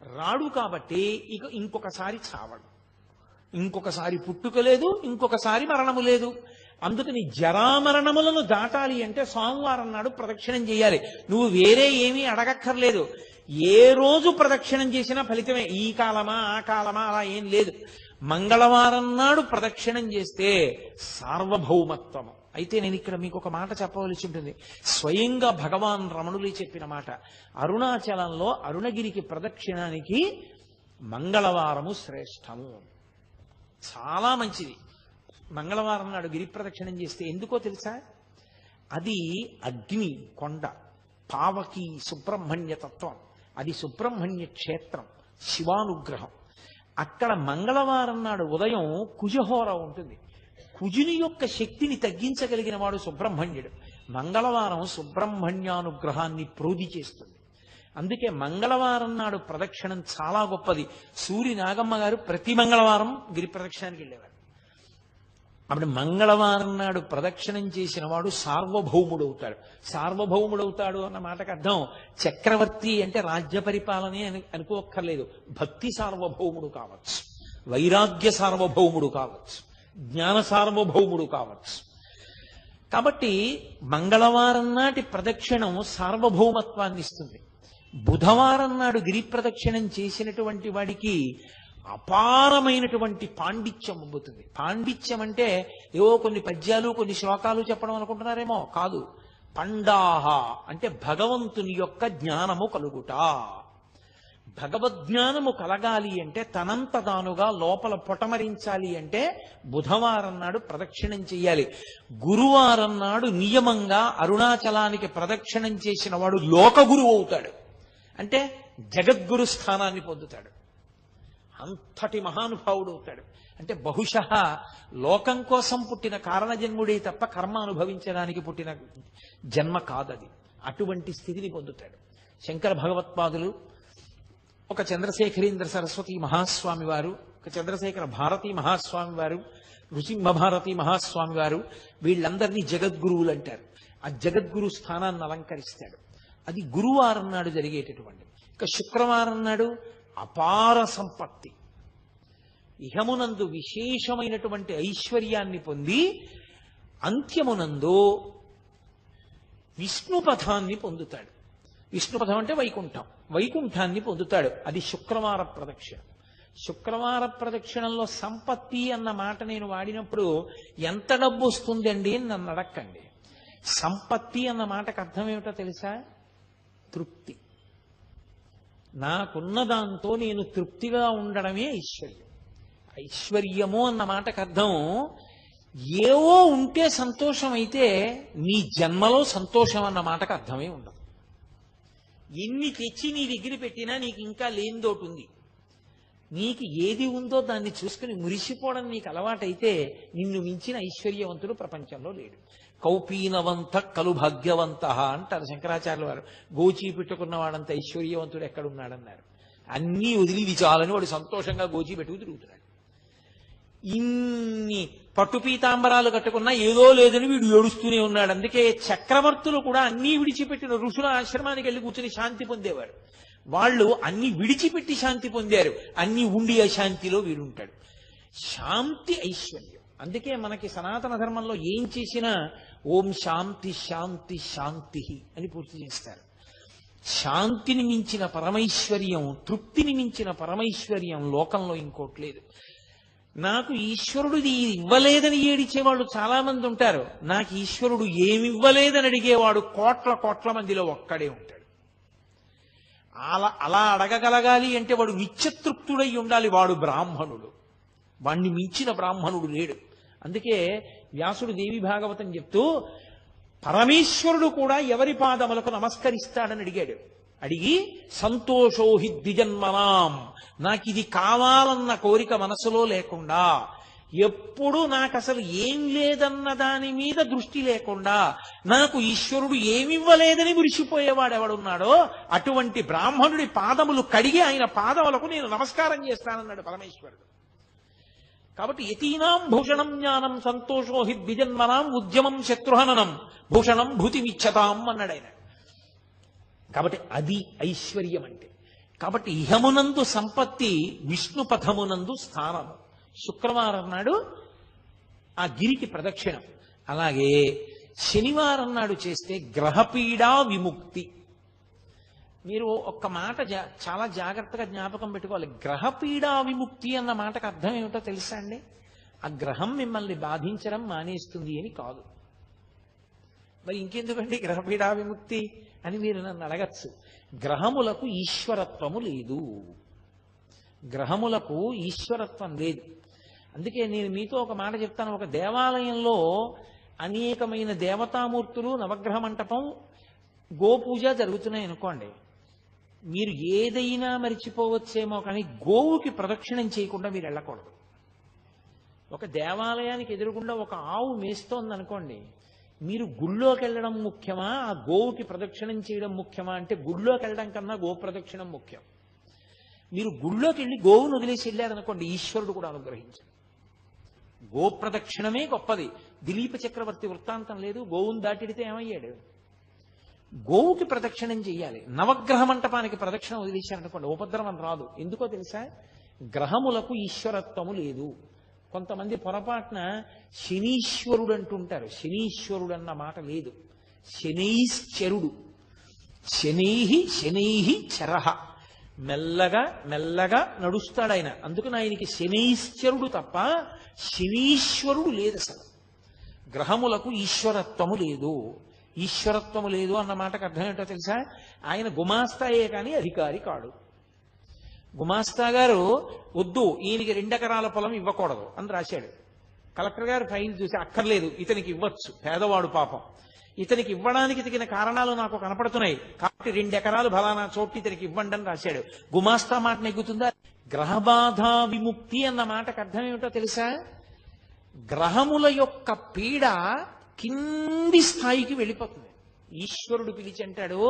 రాడు కాబట్టి ఇక ఇంకొకసారి చావడు, ఇంకొకసారి పుట్టుక లేదు, ఇంకొకసారి మరణము లేదు. అందుకని జరామరణములను దాటాలి అంటే సోమవారం నాడు ప్రదక్షిణం చేయాలి. నువ్వు వేరే ఏమీ అడగక్కర్లేదు. ఏ రోజు ప్రదక్షిణం చేసినా ఫలితమే. ఈ కాలమా ఆ కాలమా అలా ఏం లేదు. మంగళవారం నాడు ప్రదక్షిణం చేస్తే సార్వభౌమత్వము. అయితే నేను ఇక్కడ మీకు ఒక మాట చెప్పవలసి ఉంటుంది. స్వయంగా భగవాన్ రమణులు చెప్పిన మాట. అరుణాచలంలో అరుణగిరికి ప్రదక్షిణానికి మంగళవారము శ్రేష్టము, చాలా మంచిది. మంగళవారం నాడు గిరి ప్రదక్షిణం చేస్తే ఎందుకో తెలుసా? అది అగ్ని కొండ, పావకి సుబ్రహ్మణ్య తత్వం, అది సుబ్రహ్మణ్య క్షేత్రం, శివానుగ్రహం. అక్కడ మంగళవారం నాడు ఉదయం కుజహోర ఉంటుంది. కుజుని యొక్క శక్తిని తగ్గించగలిగిన వాడు సుబ్రహ్మణ్యుడు. మంగళవారం సుబ్రహ్మణ్యానుగ్రహాన్ని ప్రోధి చేస్తుంది. అందుకే మంగళవారం నాడు ప్రదక్షిణం చాలా గొప్పది. సూరి నాగమ్మ గారు ప్రతి మంగళవారం గిరి ప్రదక్షిణానికి వెళ్ళేవారు. అప్పుడు మంగళవారం నాడు ప్రదక్షిణం చేసిన వాడు సార్వభౌముడవుతాడు. సార్వభౌముడవుతాడు అన్న మాటకు అర్థం చక్రవర్తి అంటే రాజ్య పరిపాలనే అనుకోక్కర్లేదు. భక్తి సార్వభౌముడు కావచ్చు, వైరాగ్య సార్వభౌముడు కావచ్చు, జ్ఞాన సార్వభౌముడు కావచ్చు. కాబట్టి మంగళవారం నాటి ప్రదక్షిణం సార్వభౌమత్వాన్ని ఇస్తుంది. బుధవారం నాడు గిరి ప్రదక్షిణం చేసినటువంటి వాడికి అపారమైనటువంటి పాండిత్యం అబ్బుతుంది. పాండిత్యం అంటే ఏవో కొన్ని పద్యాలు కొన్ని శ్లోకాలు చెప్పడం అనుకుంటున్నారేమో, కాదు. పండాహ అంటే భగవంతుని యొక్క జ్ఞానము కలుగుట. భగవద్జ్ఞానము కలగాలి అంటే తనంత తానుగా లోపల పొటమరించాలి అంటే బుధవారం నాడు ప్రదక్షిణం చెయ్యాలి. గురువారం నాడు నియమంగా అరుణాచలానికి ప్రదక్షిణం చేసిన వాడు లోకగురువు అవుతాడు. అంటే జగద్గురు స్థానాన్ని పొందుతాడు. అంతటి మహానుభావుడు అవుతాడు. అంటే బహుశః లోకం కోసం పుట్టిన కారణజన్ముడే తప్ప కర్మ అనుభవించడానికి పుట్టిన జన్మ కాదది. అటువంటి స్థితిని పొందుతాడు. శంకర భగవత్పాదులు, ఒక చంద్రశేఖరేంద్ర సరస్వతి మహాస్వామి వారు, ఒక చంద్రశేఖర భారతీ మహాస్వామి వారు, నృసింహ భారతీ మహాస్వామి వారు, వీళ్ళందరినీ జగద్గురువులు అంటారు. ఆ జగద్గురు స్థానాన్ని అలంకరిస్తాడు. అది గురువారం నాడు జరిగేటటువంటి. ఇక శుక్రవారం నాడు అపార సంపత్తి, ఇహమునందు విశేషమైనటువంటి ఐశ్వర్యాన్ని పొంది అంత్యమునందు విష్ణుపథాన్ని పొందుతాడు. విష్ణుపథం అంటే వైకుంఠం, వైకుంఠాన్ని పొందుతాడు. అది శుక్రవార ప్రదక్షిణ. శుక్రవార ప్రదక్షిణంలో సంపత్తి అన్న మాట నేను వాడినప్పుడు ఎంత డబ్బు వస్తుందండి అని నన్ను అడక్కండి. సంపత్తి అన్న మాటకు అర్థం ఏమిటో తెలుసా? తృప్తి. నాకున్న దాంతో నేను తృప్తిగా ఉండడమే ఐశ్వర్యం. ఐశ్వర్యము అన్న మాటకు అర్థం ఏవో ఉంటే సంతోషం అయితే నీ జన్మలో సంతోషం అన్న మాటకు అర్థమే ఉండదు. ఎన్ని తెచ్చి నీ దగ్గర పెట్టినా నీకు ఇంకా లేనిదోటి ఉంది. నీకు ఏది ఉందో దాన్ని చూసుకుని మురిసిపోవడం నీకు అలవాటైతే నిన్ను మించిన ఐశ్వర్యవంతుడు ప్రపంచంలో లేడు. కౌపీనవంత కలు భాగ్యవంత అంటారు శంకరాచార్యుల వారు. గోచీ పెట్టుకున్న వాడంత ఐశ్వర్యవంతుడు ఎక్కడున్నాడన్నారు. అన్నీ వదిలి విచాలని వాడు సంతోషంగా గోచీ పెట్టుకు తిరుగుతున్నాడు. ఇన్ని పట్టు పీతాంబరాలు కట్టుకున్నా ఏదో లేదని వీడు ఏడుస్తూనే ఉన్నాడు. అందుకే చక్రవర్తులు కూడా అన్నీ విడిచిపెట్టిన ఋషుల ఆశ్రమానికి వెళ్ళి కూర్చుని శాంతి పొందేవారు. వాళ్ళు అన్ని విడిచిపెట్టి శాంతి పొందారు. అన్ని ఉండి అశాంతిలో వీడుంటాడు. శాంతి ఐశ్వర్యం. అందుకే మనకి సనాతన ధర్మంలో ఏం చేసినా ఓం శాంతి శాంతి శాంతి అని పూర్తి చేస్తారు. శాంతిని మించిన పరమైశ్వర్యం, తృప్తిని మించిన పరమైశ్వర్యం లోకంలో ఇంకోటి లేదు. నాకు ఈశ్వరుడు ఇది ఇవ్వలేదని ఏడిచేవాళ్ళు చాలా మంది ఉంటారు. నాకు ఈశ్వరుడు ఏమివ్వలేదని అడిగేవాడు కోట్ల కోట్ల మందిలో ఒక్కడే ఉంటాడు. అలా అడగగలగాలి అంటే వాడు నిత్యతృప్తుడై ఉండాలి. వాడు బ్రాహ్మణుడు. వాణ్ణి మించిన బ్రాహ్మణుడు లేడు. అందుకే వ్యాసుడు దేవి భాగవతం చెప్తూ పరమేశ్వరుడు కూడా ఎవరి పాదములకు నమస్కరిస్తాడని అడిగాడు. అడిగి సంతోషోహి ద్విజన్మనాం, నాకు ఇది కావాలన్న కోరిక మనసులో లేకుండా, ఎప్పుడు నాకు అసలు ఏం లేదన్న దాని మీద దృష్టి లేకుండా, నాకు ఈశ్వరుడు ఏమివ్వలేదని మురిసిపోయేవాడు ఎవడున్నాడో అటువంటి బ్రాహ్మణుడి పాదములు కడిగి ఆయన పాదములకు నేను నమస్కారం చేస్తానన్నాడు పరమేశ్వరుడు. కాబట్టి యతీనాం భూషణం జ్ఞానం సంతోషోహి ద్విజన్మనాం ఉద్యమం శత్రుహననం భూషణం భూతిమిచ్చతాం అన్నాడు ఆయన. కాబట్టి అది ఐశ్వర్యం అంటే. కాబట్టి ఇహమునందు సంపత్తి, విష్ణు పథమునందు స్థానము. శుక్రవారం నాడు ఆ గిరికి ప్రదక్షిణం. అలాగే శనివారం నాడు చేస్తే గ్రహపీడా విముక్తి. మీరు ఒక్క మాట చాలా జాగ్రత్తగా జ్ఞాపకం పెట్టుకోవాలి. గ్రహపీడా విముక్తి అన్న మాటకు అర్థం ఏమిటో తెలుసా అండి? ఆ గ్రహం మిమ్మల్ని బాధించడం మానేస్తుంది అని కాదు. మరి ఇంకెందుకండి గ్రహపీడా విముక్తి అని మీరు నన్ను అడగచ్చు. గ్రహములకు ఈశ్వరత్వము లేదు. గ్రహములకు ఈశ్వరత్వం లేదు. అందుకే నేను మీతో ఒక మాట చెప్తాను. ఒక దేవాలయంలో అనేకమైన దేవతామూర్తులు, నవగ్రహ మంటపం, గోపూజ జరుగుతున్నాయి అనుకోండి. మీరు ఏదైనా మరిచిపోవచ్చేమో కానీ గోవుకి ప్రదక్షిణం చేయకుండా మీరు వెళ్ళకూడదు. ఒక దేవాలయానికి ఎదురుగుండా ఒక ఆవు మేస్తోంది అనుకోండి, మీరు గుళ్ళోకి వెళ్ళడం ముఖ్యమా, ఆ గోవుకి ప్రదక్షిణం చేయడం ముఖ్యమా అంటే గుళ్ళోకి వెళ్ళడం కన్నా గో ప్రదక్షిణం ముఖ్యం. మీరు గుళ్ళోకి వెళ్ళి గోవును వదిలేసి వెళ్ళారనుకోండి, ఈశ్వరుడు కూడా అనుగ్రహించారు. గో ప్రదక్షిణమే గొప్పది. దిలీప చక్రవర్తి వృత్తాంతం లేదు, గోవును దాటిడితే ఏమయ్యాడు? గోవుకి ప్రదక్షిణం చెయ్యాలి. నవగ్రహ మంటపానికి ప్రదక్షిణ వదిలేశారనుకోండి, ఉపద్రవం రాదు. ఎందుకో తెలుసా? గ్రహములకు ఈశ్వరత్వము లేదు. కొంతమంది పొరపాటున శనీశ్వరుడు అంటుంటారు. శనీశ్వరుడు అన్న మాట లేదు. శనైశ్చరుడు. శనైహి చరహ. మెల్లగా మెల్లగా నడుస్తాడు ఆయన. అందుకని ఆయనకి శనైశ్చరుడు తప్ప శనీశ్వరుడు లేదు. అసలు గ్రహములకు ఈశ్వరత్వము లేదు. ఈశ్వరత్వము లేదు అన్న మాటకు అర్థం ఏంటో తెలుసా? ఆయన గుమాస్తాయే కానీ అధికారి కాడు. గుమాస్తా గారు వద్దు, ఈయనకి 2 ఎకరాల పొలం ఇవ్వకూడదు అని రాశాడు. కలెక్టర్ గారు ఫైల్ చూసి అక్కర్లేదు, ఇతనికి ఇవ్వచ్చు, పేదవాడు పాపం, ఇతనికి ఇవ్వడానికి తగిన కారణాలు నాకు కనపడుతున్నాయి కాబట్టి 2 ఎకరాలు ఫలానా చోటు ఇతనికి ఇవ్వండి అని రాశాడు. గుమాస్తా మాట నెగ్గుతుందా? గ్రహబాధ విముక్తి అన్న మాటకు అర్థం ఏమిటో తెలుసా? గ్రహముల యొక్క పీడ కింది స్థాయికి వెళ్ళిపోతుంది. ఈశ్వరుడు పిలిచి అంటాడు,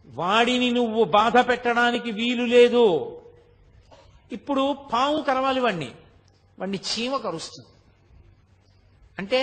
వాడిని నువ్వు బాధ పెట్టడానికి వీలు లేదు. ఇప్పుడు పాము కరవాలి వాణ్ణి చీమ కరుస్తుంది అంటే